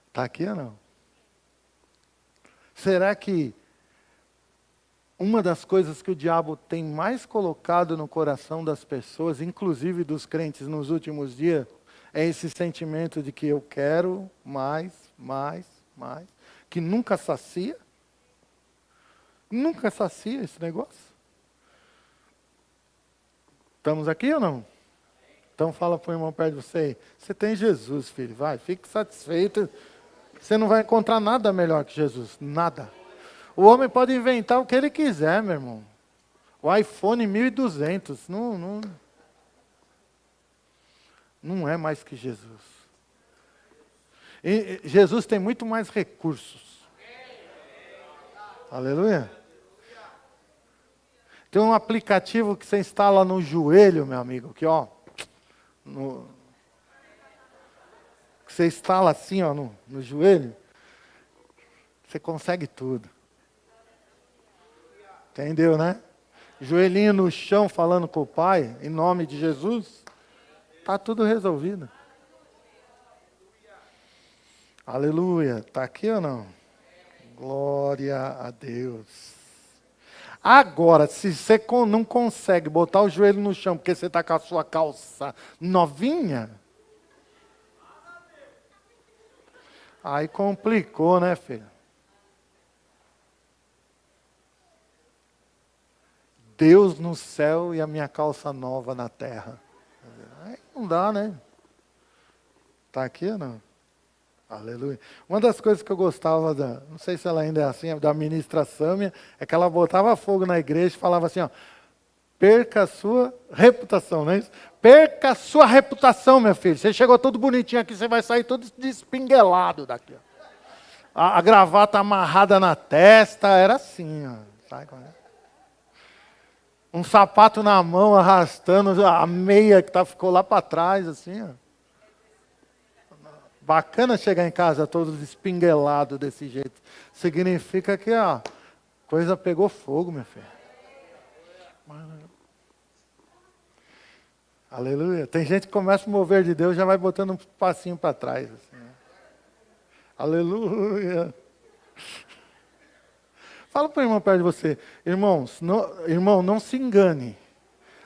Está aqui ou não? Será que uma das coisas que o diabo tem mais colocado no coração das pessoas, inclusive dos crentes nos últimos dias, é esse sentimento de que eu quero mais, mais, mais, que nunca sacia? Nunca sacia esse negócio? Estamos aqui ou não? Então fala para o irmão perto de você aí, você tem Jesus, filho, vai, fique satisfeito. Você não vai encontrar nada melhor que Jesus, nada. O homem pode inventar o que ele quiser, meu irmão. O iPhone 1200, não é mais que Jesus. E Jesus tem muito mais recursos. Aleluia. Tem um aplicativo que você instala no joelho, meu amigo, que ó, que você instala assim, ó, no joelho, você consegue tudo. Entendeu, né? Joelhinho no chão, falando com o Pai, em nome de Jesus, está tudo resolvido. Aleluia. Está aqui ou não? Glória a Deus. Agora, se você não consegue botar o joelho no chão porque você está com a sua calça novinha, aí complicou, né, filho? Deus no céu e a minha calça nova na terra. Aí não dá, né? Está aqui ou não? Aleluia. Uma das coisas que eu gostava, não sei se ela ainda é assim, da ministra Sâmia, é que ela botava fogo na igreja e falava assim, ó, perca a sua reputação, não é isso? Perca a sua reputação, meu filho. Você chegou todo bonitinho aqui, você vai sair todo despinguelado daqui. Ó. A gravata amarrada na testa, era assim, ó. Sabe qual é? Um sapato na mão, arrastando a meia que ficou lá para trás, assim, ó. Bacana chegar em casa todo despinguelado desse jeito. Significa que a coisa pegou fogo, meu filho. Aleluia. Tem gente que começa a mover de Deus, já vai botando um passinho para trás. Assim, né? Aleluia. Fala para o irmão perto de você. Irmão, não se engane.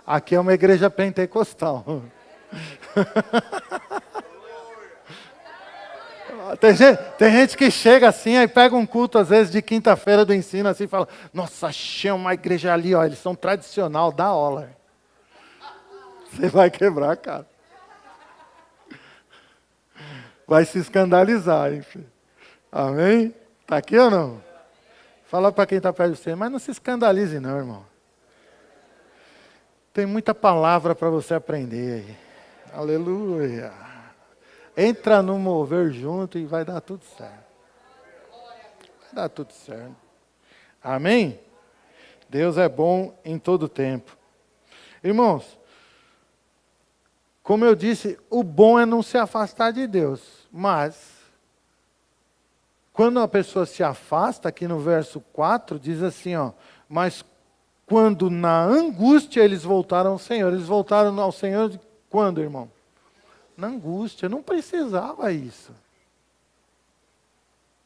Aqui é uma igreja pentecostal. Tem gente que chega assim, aí pega um culto, às vezes, de quinta-feira do ensino, assim, e fala, nossa, achei uma igreja ali, ó, eles são tradicional, da aula. Você vai quebrar, cara. Vai se escandalizar, hein, filho? Amém? Está aqui ou não? Fala para quem está perto de você, mas não se escandalize não, irmão. Tem muita palavra para você aprender aí. Aleluia. Entra no mover junto e vai dar tudo certo. Vai dar tudo certo. Amém? Deus é bom em todo tempo. Irmãos, como eu disse, o bom é não se afastar de Deus. Mas, quando a pessoa se afasta, aqui no verso 4, diz assim, ó, mas quando na angústia eles voltaram ao Senhor. Eles voltaram ao Senhor quando, irmão? na angústia. Não precisava isso.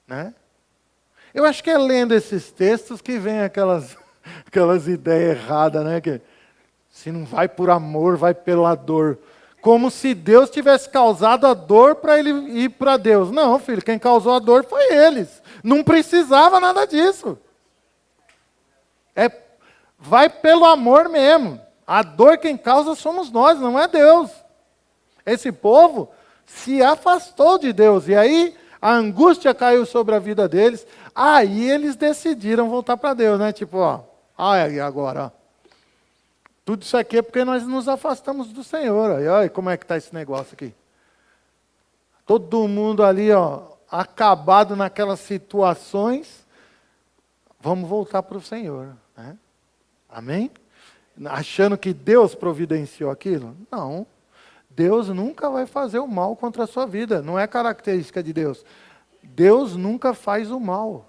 Né? Eu acho que é lendo esses textos que vem aquelas ideias erradas, né? Que se não vai por amor, vai pela dor. Como se Deus tivesse causado a dor para ele ir para Deus. Não, filho, quem causou a dor foi eles. Não precisava nada disso. Vai pelo amor mesmo. A dor quem causa somos nós, não é Deus. Esse povo se afastou de Deus. E aí a angústia caiu sobre a vida deles. Aí eles decidiram voltar para Deus, né? Tipo, e agora, tudo isso aqui é porque nós nos afastamos do Senhor. Olha como é que está esse negócio aqui. Todo mundo ali, acabado naquelas situações. Vamos voltar para o Senhor. Né? Amém? Achando que Deus providenciou aquilo? Não. Deus nunca vai fazer o mal contra a sua vida. Não é característica de Deus. Deus nunca faz o mal.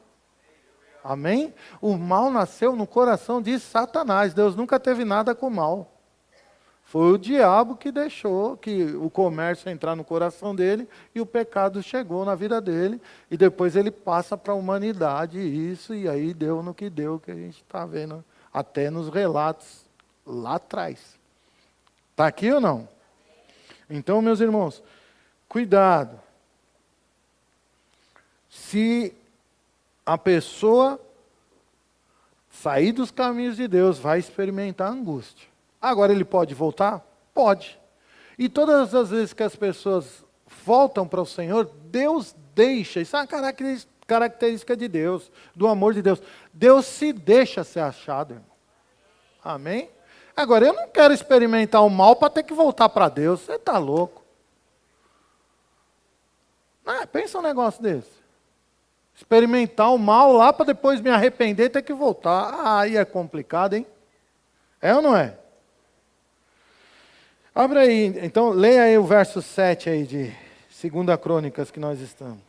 Amém? O mal nasceu no coração de Satanás. Deus nunca teve nada com o mal. Foi o diabo que deixou que o comércio entrar no coração dele e o pecado chegou na vida dele. E depois ele passa para a humanidade isso, e aí deu no que deu, que a gente está vendo até nos relatos lá atrás. Está aqui ou não? Então, meus irmãos, cuidado. Se a pessoa sair dos caminhos de Deus, vai experimentar angústia. Agora ele pode voltar? Pode. E todas as vezes que as pessoas voltam para o Senhor, Deus deixa. Isso é uma característica de Deus, do amor de Deus. Deus se deixa ser achado, irmão. Amém? Agora, eu não quero experimentar o mal para ter que voltar para Deus. Você está louco. Pensa um negócio desse. Experimentar o mal lá para depois me arrepender e ter que voltar. Aí é complicado, hein? É ou não é? Abre aí, então, leia aí o verso 7 aí de 2 Crônicas que nós estamos.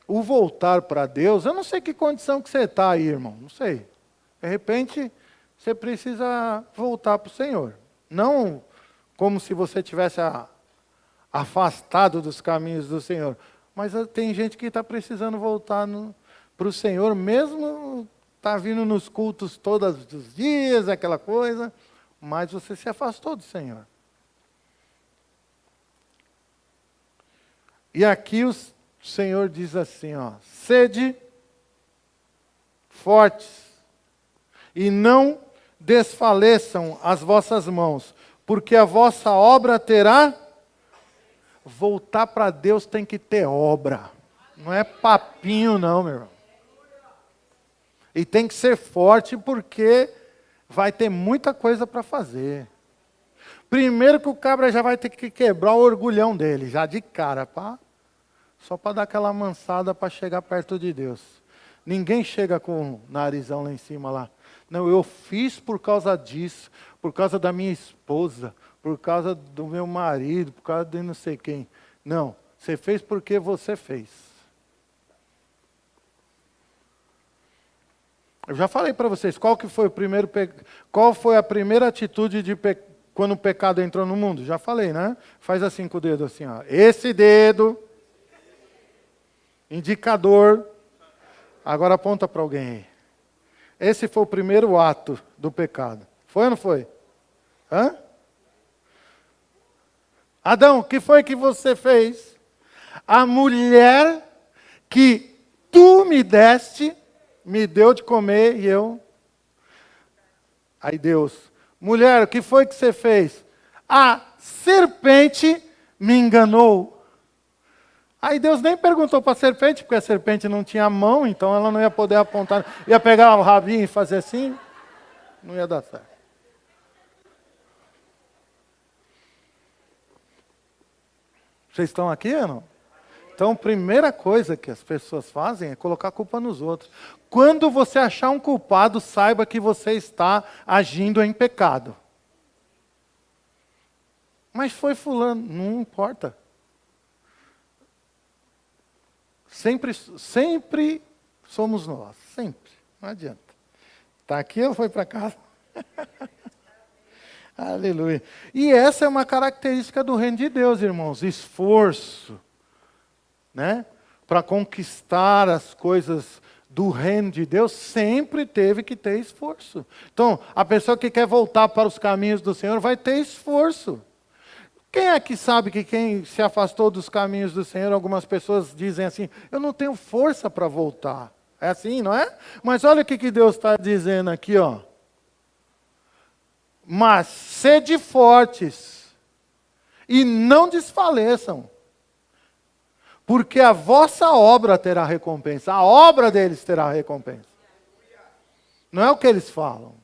O voltar para Deus, eu não sei que condição que você está aí, irmão, não sei. De repente, você precisa voltar para o Senhor. Não como se você tivesse afastado dos caminhos do Senhor. Mas tem gente que está precisando voltar para o Senhor, mesmo está vindo nos cultos todos os dias, aquela coisa, mas você se afastou do Senhor. E aqui o Senhor diz assim, sede fortes e não desfaleçam as vossas mãos, porque a vossa obra terá... Voltar para Deus tem que ter obra. Não é papinho não, meu irmão. E tem que ser forte porque vai ter muita coisa para fazer. Primeiro que o cabra já vai ter que quebrar o orgulhão dele, já de cara, só para dar aquela amansada para chegar perto de Deus. Ninguém chega com o narizão lá em cima lá. Não, eu fiz por causa disso, por causa da minha esposa, por causa do meu marido, por causa de não sei quem. Não, você fez porque você fez. Eu já falei para vocês, qual foi a primeira atitude quando o pecado entrou no mundo? Já falei, né? Faz assim com o dedo, assim, Esse dedo, indicador, agora aponta para alguém aí. Esse foi o primeiro ato do pecado. Foi ou não foi? Hã? Adão, o que foi que você fez? A mulher que tu me deste, me deu de comer e eu... Aí Deus, mulher, o que foi que você fez? A serpente me enganou. Aí Deus nem perguntou para a serpente, porque a serpente não tinha mão, então ela não ia poder apontar, ia pegar o rabinho e fazer assim, não ia dar certo. Vocês estão aqui ou não? Então, a primeira coisa que as pessoas fazem é colocar a culpa nos outros. Quando você achar um culpado, saiba que você está agindo em pecado. Mas foi fulano, não importa. Sempre somos nós, sempre. Não adianta. Está aqui ou foi para casa? Aleluia. E essa é uma característica do reino de Deus, irmãos. Esforço, né? Para conquistar as coisas do reino de Deus, sempre teve que ter esforço. Então, a pessoa que quer voltar para os caminhos do Senhor vai ter esforço. Quem é que sabe que quem se afastou dos caminhos do Senhor, algumas pessoas dizem assim, eu não tenho força para voltar. É assim, não é? Mas olha o que Deus está dizendo aqui, ó. Mas sede fortes e não desfaleçam, porque a vossa obra terá recompensa. A obra deles terá recompensa. Não é o que eles falam.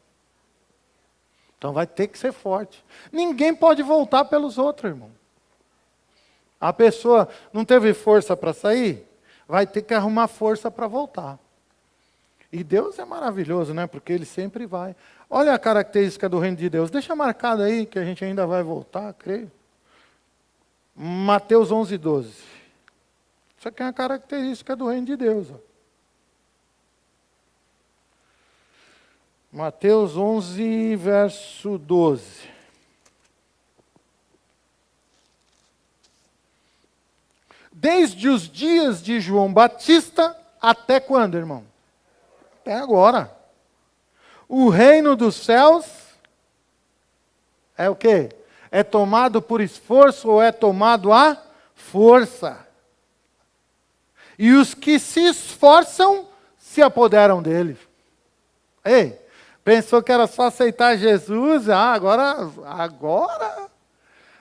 Então vai ter que ser forte. Ninguém pode voltar pelos outros, irmão. A pessoa não teve força para sair, vai ter que arrumar força para voltar. E Deus é maravilhoso, né? Porque Ele sempre vai. Olha a característica do reino de Deus. Deixa marcado aí, que a gente ainda vai voltar, creio. Mateus 11:12. Isso aqui é uma característica do reino de Deus. Ó. Mateus 11, verso 12. Desde os dias de João Batista, até quando, irmão? Até agora. O reino dos céus é o quê? É tomado por esforço ou é tomado à força? E os que se esforçam se apoderam dele. Ei, pensou que era só aceitar Jesus? Agora,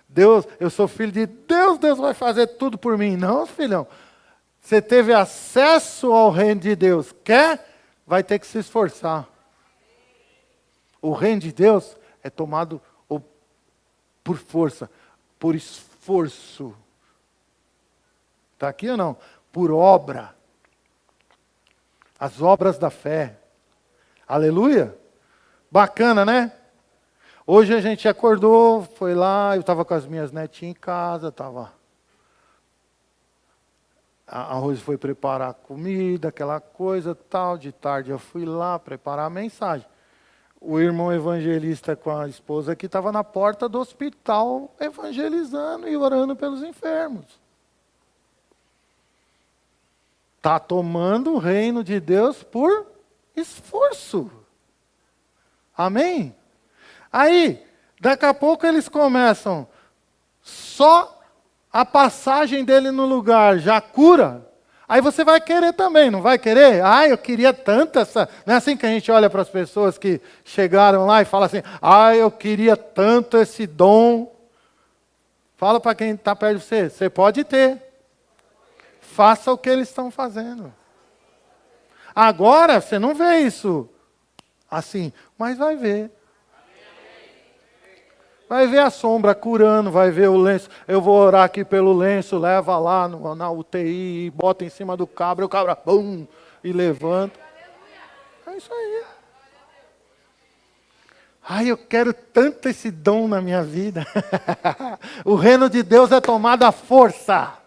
Deus, eu sou filho de Deus, Deus vai fazer tudo por mim. Não, filhão. Você teve acesso ao reino de Deus. Quer? Vai ter que se esforçar. O reino de Deus é tomado por força, por esforço. Está aqui ou não? Por obra. As obras da fé. Aleluia? Bacana, né? Hoje a gente acordou, foi lá, eu estava com as minhas netinhas em casa, a Rose foi preparar comida, aquela coisa tal, de tarde eu fui lá preparar a mensagem. O irmão evangelista com a esposa aqui estava na porta do hospital evangelizando e orando pelos enfermos. Está tomando o reino de Deus por esforço. Amém? Aí, daqui a pouco eles começam, só a passagem dele no lugar já cura. Aí você vai querer também, não vai querer? Eu queria tanto essa... Não é assim que a gente olha para as pessoas que chegaram lá e fala assim, eu queria tanto esse dom. Fala para quem está perto de você, você pode ter. Faça o que eles estão fazendo. Agora, você não vê isso assim, mas vai ver. Vai ver a sombra curando, vai ver o lenço. Eu vou orar aqui pelo lenço, leva lá na UTI, bota em cima do cabra, o cabra, bum, e levanta. É isso aí. Eu quero tanto esse dom na minha vida. O reino de Deus é tomado à força,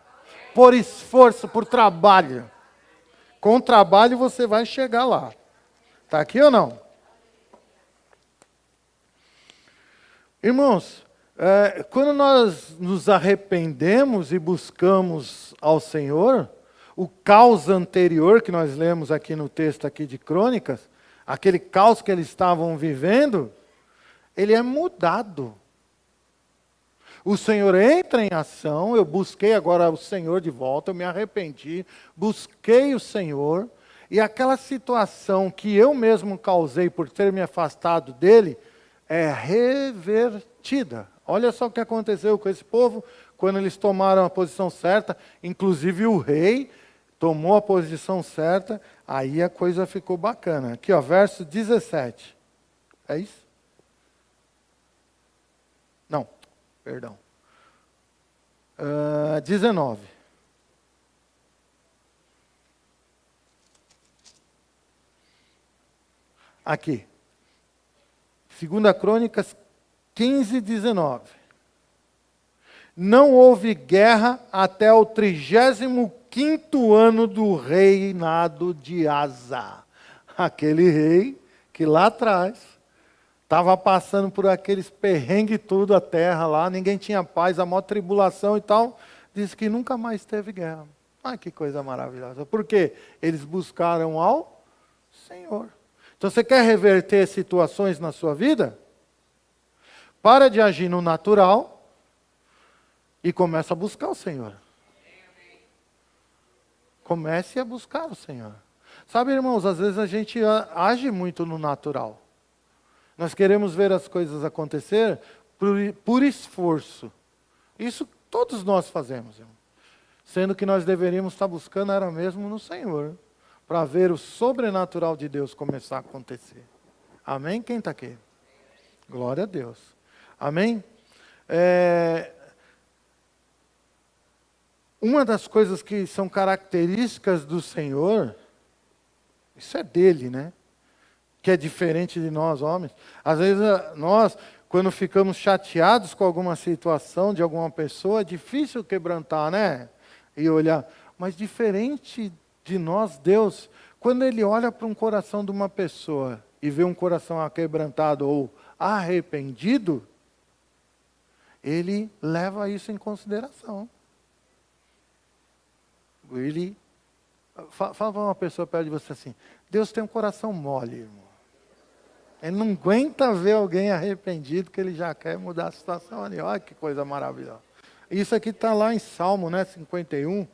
por esforço, por trabalho. Com trabalho você vai chegar lá. Está aqui ou não? Irmãos, quando nós nos arrependemos e buscamos ao Senhor, o caos anterior que nós lemos aqui no texto aqui de Crônicas, aquele caos que eles estavam vivendo, ele é mudado. O Senhor entra em ação, eu busquei agora o Senhor de volta, eu me arrependi, busquei o Senhor, e aquela situação que eu mesmo causei por ter me afastado dele, é revertida. Olha só o que aconteceu com esse povo, quando eles tomaram a posição certa, inclusive o rei tomou a posição certa, aí a coisa ficou bacana. Aqui, ó, verso 17. É isso? Não, perdão. 19. Aqui. 2 Crônicas 15, 19. Não houve guerra até o 35º ano do reinado de Asa. Aquele rei que lá atrás Estava passando por aqueles perrengues tudo, a terra lá, ninguém tinha paz, a maior tribulação e tal. Diz que nunca mais teve guerra. Ai, que coisa maravilhosa. Por quê? Eles buscaram ao Senhor. Então, você quer reverter situações na sua vida? Para de agir no natural e começa a buscar o Senhor. Comece a buscar o Senhor. Sabe, irmãos, às vezes a gente age muito no natural. Nós queremos ver as coisas acontecer por esforço. Isso todos nós fazemos, irmão. Sendo que nós deveríamos estar buscando era mesmo no Senhor, para ver o sobrenatural de Deus começar a acontecer. Amém? Quem está aqui? Glória a Deus. Amém? Uma das coisas que são características do Senhor, isso é dele, né? Que é diferente de nós, homens. Às vezes, nós, quando ficamos chateados com alguma situação de alguma pessoa, é difícil quebrantar, né? E olhar. Mas diferente de nós, Deus, quando Ele olha para um coração de uma pessoa e vê um coração aquebrantado ou arrependido, Ele leva isso em consideração. Fala para uma pessoa perto de você assim, Deus tem um coração mole, irmão. Ele não aguenta ver alguém arrependido que ele já quer mudar a situação ali. Olha que coisa maravilhosa. Isso aqui está lá em Salmo, né, 51.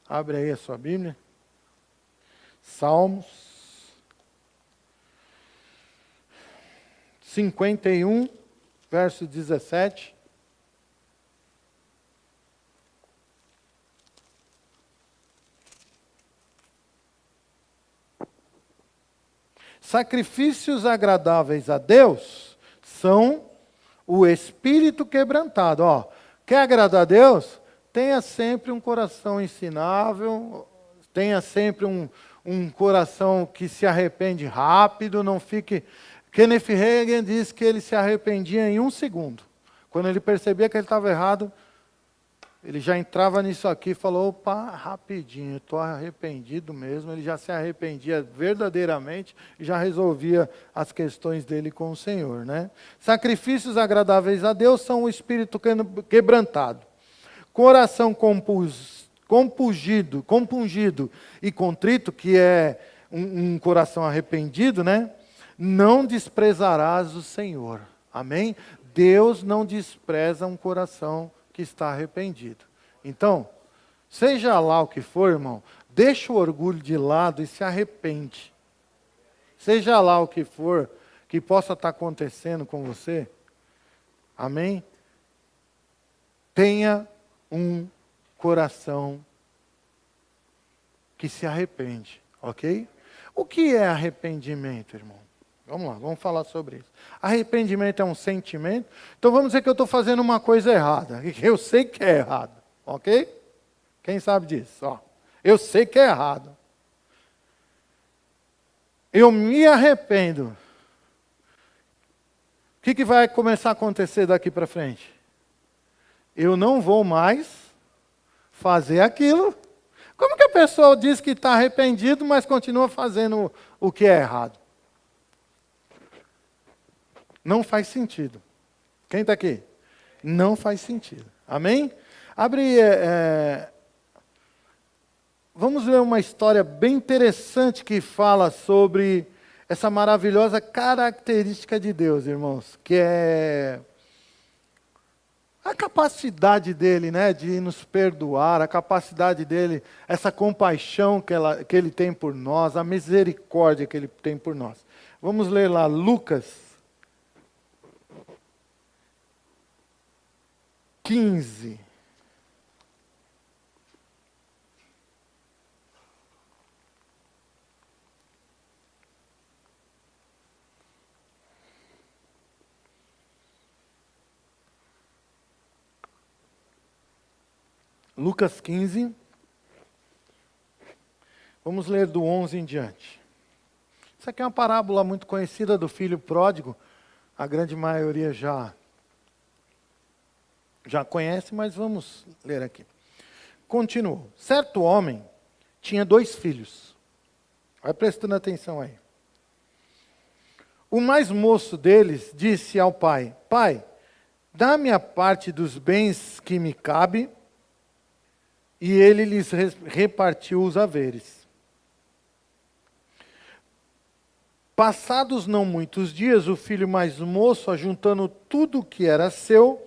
Abre aí a sua Bíblia. Salmos 51, verso 17. Sacrifícios agradáveis a Deus são o espírito quebrantado. Ó, quer agradar a Deus? Tenha sempre um coração ensinável, tenha sempre um coração que se arrepende rápido, não fique... Kenneth Hagin diz que ele se arrependia em 1 segundo. Quando ele percebia que ele estava errado, ele já entrava nisso aqui e falou, opa, rapidinho, estou arrependido mesmo. Ele já se arrependia verdadeiramente e já resolvia as questões dele com o Senhor, né? Sacrifícios agradáveis a Deus são o espírito quebrantado. Coração compungido e contrito, que é um coração arrependido, né? Não desprezarás o Senhor. Amém? Deus não despreza um coração que está arrependido. Então, seja lá o que for, irmão, deixa o orgulho de lado e se arrepende. Seja lá o que for que possa estar acontecendo com você, amém? Tenha um coração que se arrepende, ok? O que é arrependimento, irmão? Vamos lá, vamos falar sobre isso. Arrependimento é um sentimento. Então vamos dizer que eu estou fazendo uma coisa errada. Eu sei que é errado, ok? Quem sabe disso? Ó, eu sei que é errado. Eu me arrependo. O que vai começar a acontecer daqui para frente? Eu não vou mais fazer aquilo. Como que a pessoa diz que está arrependido, mas continua fazendo o que é errado? Não faz sentido. Quem está aqui? Não faz sentido. Amém? Abre. Vamos ler uma história bem interessante que fala sobre essa maravilhosa característica de Deus, irmãos, que é a capacidade dele, né, de nos perdoar, a capacidade dele, essa compaixão que ele tem por nós, a misericórdia que ele tem por nós. Vamos ler lá Lucas 15. Lucas 15. Vamos ler do 11 em diante. Isso aqui é uma parábola muito conhecida do filho pródigo. A grande maioria já conhece, mas vamos ler aqui. Continuou. Certo homem tinha 2 filhos. Vai prestando atenção aí. O mais moço deles disse ao pai: Pai, dá-me a parte dos bens que me cabe. E ele lhes repartiu os haveres. Passados não muitos dias, o filho mais moço, ajuntando tudo o que era seu,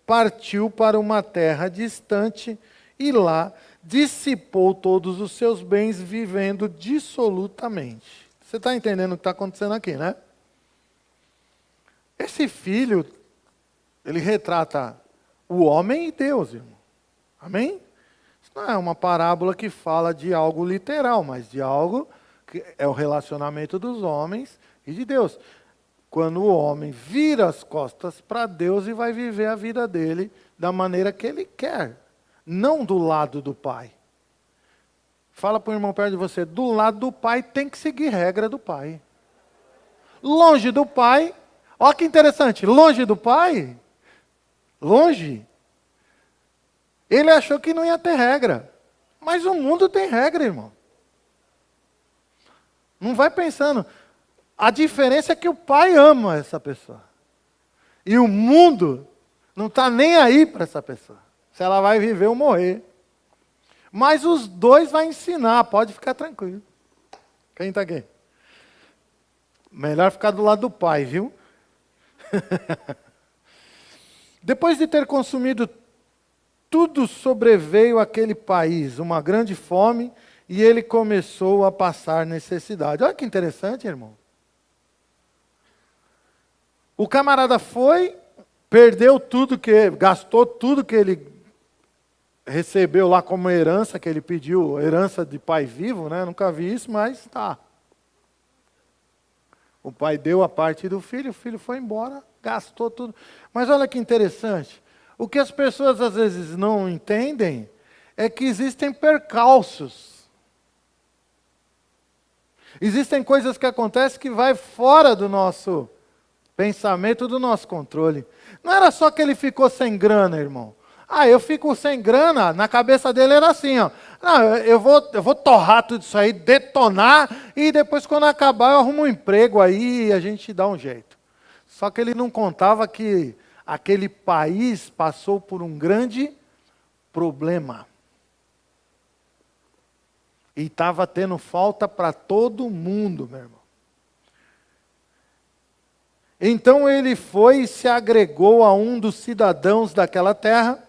partiu para uma terra distante e lá dissipou todos os seus bens, vivendo dissolutamente. Você está entendendo o que está acontecendo aqui, né? Esse filho, ele retrata o homem e Deus, irmão. Amém? Isso não é uma parábola que fala de algo literal, mas de algo que é o relacionamento dos homens e de Deus. Quando o homem vira as costas para Deus e vai viver a vida dele da maneira que ele quer, não do lado do pai. Fala para o irmão perto de você, do lado do pai tem que seguir regra do pai. Longe do pai, olha que interessante, longe do pai, longe, ele achou que não ia ter regra. Mas o mundo tem regra, irmão. Não vai pensando. A diferença é que o pai ama essa pessoa. E o mundo não está nem aí para essa pessoa. Se ela vai viver ou morrer. Mas os dois vão ensinar, pode ficar tranquilo. Quem está aqui? Melhor ficar do lado do pai, viu? Depois de ter consumido tudo, sobreveio àquele país uma grande fome e ele começou a passar necessidade. Olha que interessante, irmão. O camarada foi, perdeu tudo gastou tudo que ele recebeu lá como herança, que ele pediu, herança de pai vivo, né? Nunca vi isso, mas tá. O pai deu a parte do filho, o filho foi embora, gastou tudo. Mas olha que interessante. O que as pessoas às vezes não entendem é que existem percalços. Existem coisas que acontecem que vai fora do nosso pensamento, do nosso controle. Não era só que ele ficou sem grana, irmão. Eu fico sem grana, na cabeça dele era assim, ó. Não, eu vou torrar tudo isso aí, detonar, e depois quando acabar eu arrumo um emprego aí e a gente dá um jeito. Só que ele não contava que aquele país passou por um grande problema. E estava tendo falta para todo mundo, meu irmão. Então ele foi e se agregou a um dos cidadãos daquela terra,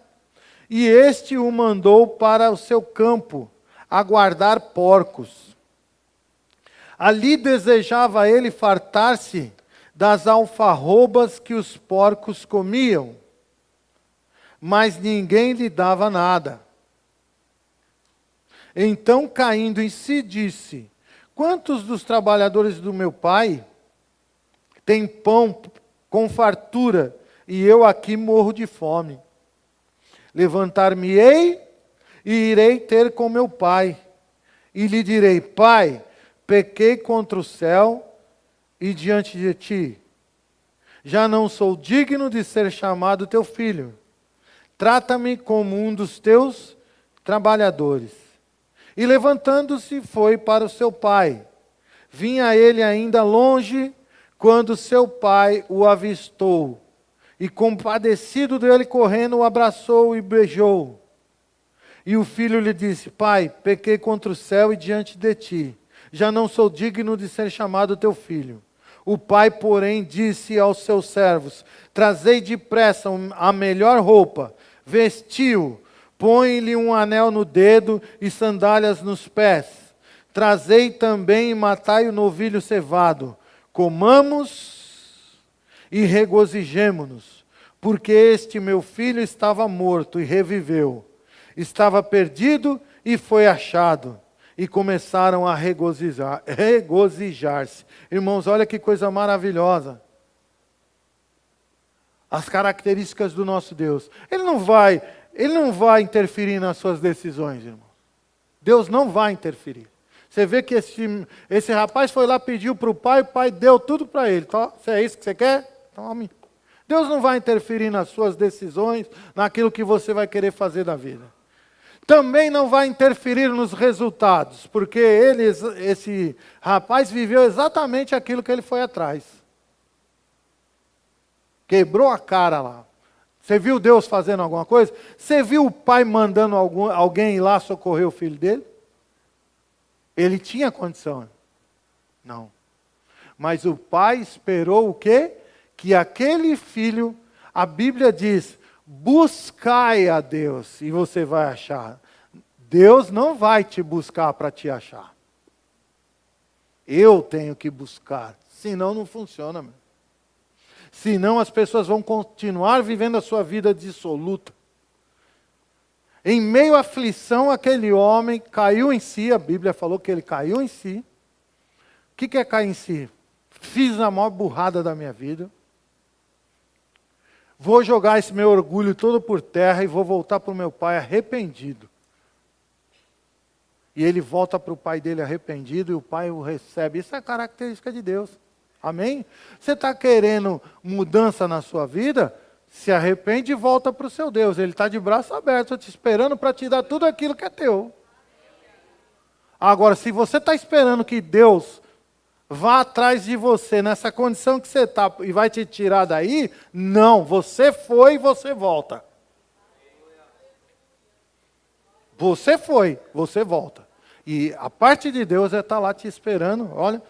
e este o mandou para o seu campo, a guardar porcos. Ali desejava ele fartar-se das alfarrobas que os porcos comiam, mas ninguém lhe dava nada. Então, caindo em si, disse: quantos dos trabalhadores do meu pai têm pão com fartura, e eu aqui morro de fome? Levantar-me-ei e irei ter com meu pai, e lhe direi: Pai, pequei contra o céu e diante de ti. Já não sou digno de ser chamado teu filho. Trata-me como um dos teus trabalhadores. E levantando-se, foi para o seu pai. Vinha ele ainda longe, quando seu pai o avistou. E compadecido dele, correndo, o abraçou e beijou. E o filho lhe disse: Pai, pequei contra o céu e diante de ti. Já não sou digno de ser chamado teu filho. O pai, porém, disse aos seus servos: trazei depressa a melhor roupa, vestiu, põe-lhe um anel no dedo e sandálias nos pés. Trazei também e matai o novilho cevado. Comamos e regozijemo-nos, porque este meu filho estava morto e reviveu. Estava perdido e foi achado. E começaram a regozijar-se. Irmãos, olha que coisa maravilhosa. As características do nosso Deus. Ele não vai interferir nas suas decisões, irmão. Deus não vai interferir. Você vê que esse rapaz foi lá, pediu para o pai deu tudo para ele. Tá? Se é isso que você quer, tome. Deus não vai interferir nas suas decisões, naquilo que você vai querer fazer da vida. Também não vai interferir nos resultados, porque esse rapaz viveu exatamente aquilo que ele foi atrás. Quebrou a cara lá. Você viu Deus fazendo alguma coisa? Você viu o pai mandando alguém ir lá socorrer o filho dele? Ele tinha condição? Não. Mas o pai esperou o quê? Que aquele filho, a Bíblia diz, buscai a Deus e você vai achar. Deus não vai te buscar para te achar. Eu tenho que buscar, senão não funciona. Meu. Senão as pessoas vão continuar vivendo a sua vida dissoluta. Em meio à aflição, aquele homem caiu em si, a Bíblia falou que ele caiu em si. O que é cair em si? Fiz a maior burrada da minha vida. Vou jogar esse meu orgulho todo por terra e vou voltar para o meu pai arrependido. E ele volta para o pai dele arrependido e o pai o recebe. Isso é característica de Deus. Amém? Você está querendo mudança na sua vida? Se arrepende e volta para o seu Deus. Ele está de braço aberto, te esperando para te dar tudo aquilo que é teu. Agora, se você está esperando que Deus vá atrás de você nessa condição que você está e vai te tirar daí, não, você foi e você volta. Você foi, você volta. E a parte de Deus é estar lá te esperando, olha,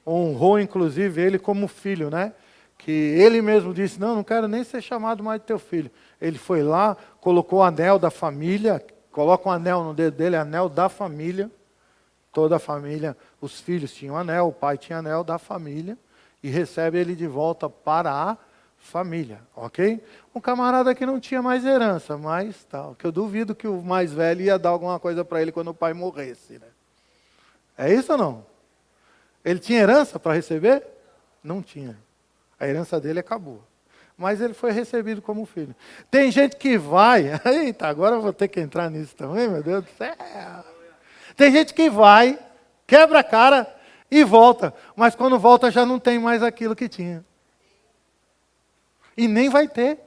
honrou inclusive ele como filho, né? Que ele mesmo disse, não quero nem ser chamado mais de teu filho. Ele foi lá, colocou o anel da família, coloca um anel no dedo dele, anel da família. Toda a família, os filhos tinham anel, o pai tinha anel da família, e recebe ele de volta para a família, ok? Um camarada que não tinha mais herança, mas tal, que eu duvido que o mais velho ia dar alguma coisa para ele quando o pai morresse, né? É isso ou não? Ele tinha herança para receber? Não tinha. A herança dele acabou. Mas ele foi recebido como filho. Tem gente que vai, eita, agora eu vou ter que entrar nisso também, meu Deus do céu. Tem gente que vai, quebra a cara e volta. Mas quando volta já não tem mais aquilo que tinha. E nem vai ter.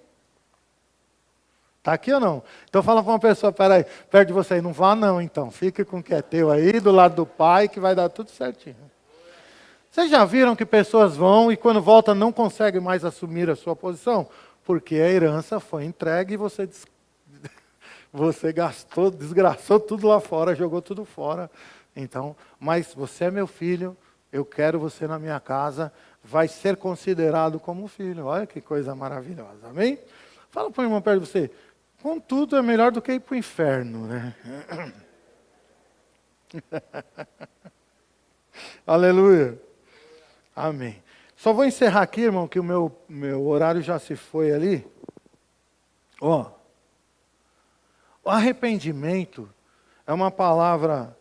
Está aqui ou não? Então fala para uma pessoa, peraí, perto de você aí, não vá não então. Fique com o que é teu aí, do lado do pai, que vai dar tudo certinho. Vocês já viram que pessoas vão e quando volta não conseguem mais assumir a sua posição? Porque a herança foi entregue e você gastou, desgraçou tudo lá fora, jogou tudo fora. Então, mas você é meu filho, eu quero você na minha casa, vai ser considerado como filho. Olha que coisa maravilhosa, amém? Fala para o irmão perto de você, contudo é melhor do que ir para o inferno, né? Aleluia. Amém. Só vou encerrar aqui, irmão, que o meu horário já se foi ali. Ó, o arrependimento é uma palavra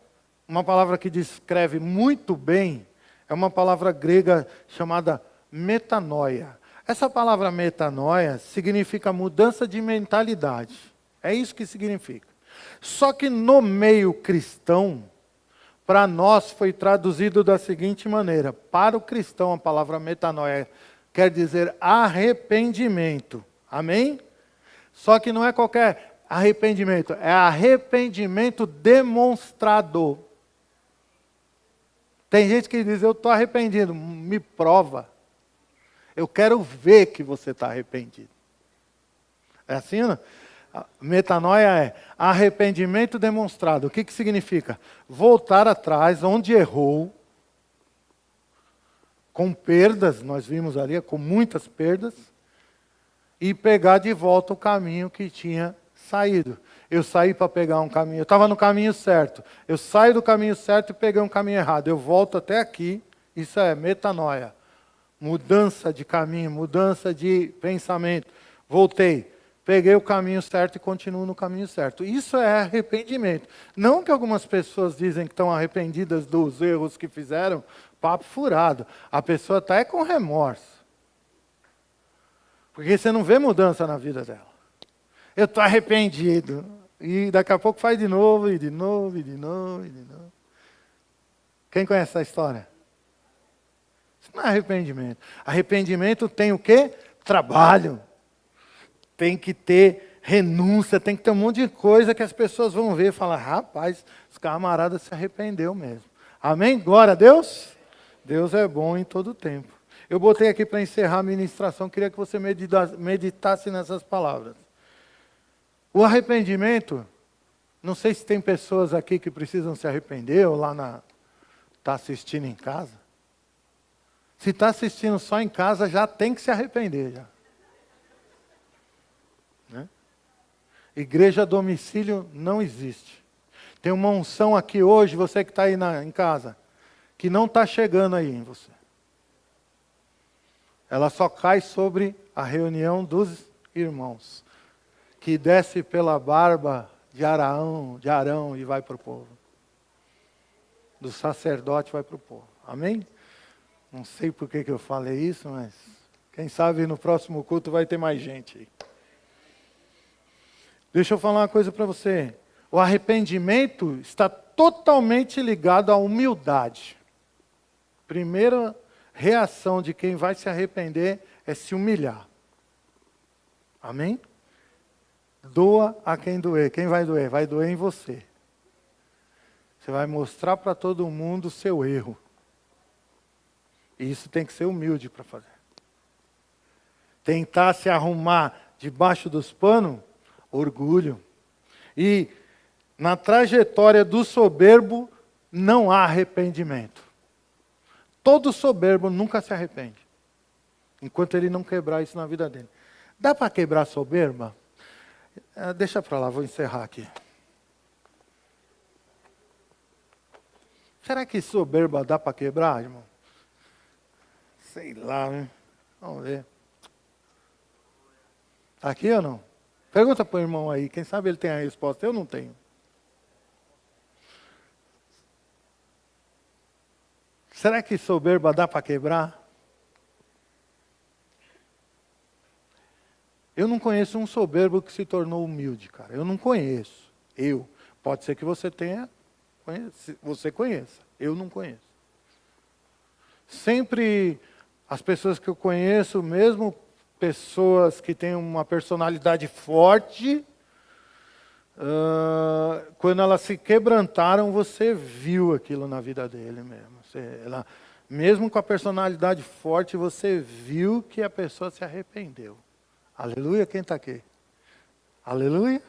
que descreve muito bem, é uma palavra grega chamada metanoia. Essa palavra metanoia significa mudança de mentalidade. É isso que significa. Só que no meio cristão, para nós foi traduzido da seguinte maneira. Para o cristão, a palavra metanoia quer dizer arrependimento. Amém? Só que não é qualquer arrependimento, é arrependimento demonstrado. Tem gente que diz, eu estou arrependido, me prova. Eu quero ver que você está arrependido. É assim, não? Metanoia é arrependimento demonstrado. O que significa? Voltar atrás, onde errou, com perdas, nós vimos ali, com muitas perdas, e pegar de volta o caminho que tinha saído. Eu saí para pegar um caminho, eu estava no caminho certo. Eu saio do caminho certo e peguei um caminho errado. Eu volto até aqui, isso é metanoia. Mudança de caminho, mudança de pensamento. Voltei. Peguei o caminho certo e continuo no caminho certo. Isso é arrependimento. Não que algumas pessoas dizem que estão arrependidas dos erros que fizeram, papo furado. A pessoa está com remorso. Porque você não vê mudança na vida dela. Eu estou arrependido. E daqui a pouco faz de novo, e de novo, e de novo, e de novo. Quem conhece essa história? Isso não é arrependimento. Arrependimento tem o quê? Trabalho. Tem que ter renúncia, tem que ter um monte de coisa que as pessoas vão ver e falar, rapaz, esse camarada se arrependeu mesmo. Amém? Glória a Deus? Deus é bom em todo tempo. Eu botei aqui para encerrar a ministração, queria que você meditasse nessas palavras. O arrependimento, não sei se tem pessoas aqui que precisam se arrepender, ou lá está assistindo em casa. Se está assistindo só em casa, já tem que se arrepender. Já. Né? Igreja a domicílio não existe. Tem uma unção aqui hoje, você que está aí em casa, que não está chegando aí em você. Ela só cai sobre a reunião dos irmãos, que desce pela barba de Arão e vai para o povo. Do sacerdote vai para o povo. Amém? Não sei por que eu falei isso, mas quem sabe no próximo culto vai ter mais gente aí. Deixa eu falar uma coisa para você. O arrependimento está totalmente ligado à humildade. Primeira reação de quem vai se arrepender é se humilhar. Amém? Doa a quem doer. Quem vai doer? Vai doer em você. Você vai mostrar para todo mundo o seu erro. E isso tem que ser humilde para fazer. Tentar se arrumar debaixo dos panos, orgulho. E na trajetória do soberbo, não há arrependimento. Todo soberbo nunca se arrepende, enquanto ele não quebrar isso na vida dele. Dá para quebrar soberba? Deixa para lá, vou encerrar aqui. Será que soberba dá para quebrar, irmão? Sei lá, hein? Vamos ver. Está aqui ou não? Pergunta para o irmão aí, quem sabe ele tem a resposta, eu não tenho. Será que soberba dá para quebrar? Eu não conheço um soberbo que se tornou humilde, cara. Eu não conheço. Pode ser que você você conheça. Eu não conheço. Sempre as pessoas que eu conheço, mesmo pessoas que têm uma personalidade forte, quando elas se quebrantaram, você viu aquilo na vida dele mesmo. Mesmo com a personalidade forte, você viu que a pessoa se arrependeu. Aleluia, quem está aqui? Aleluia.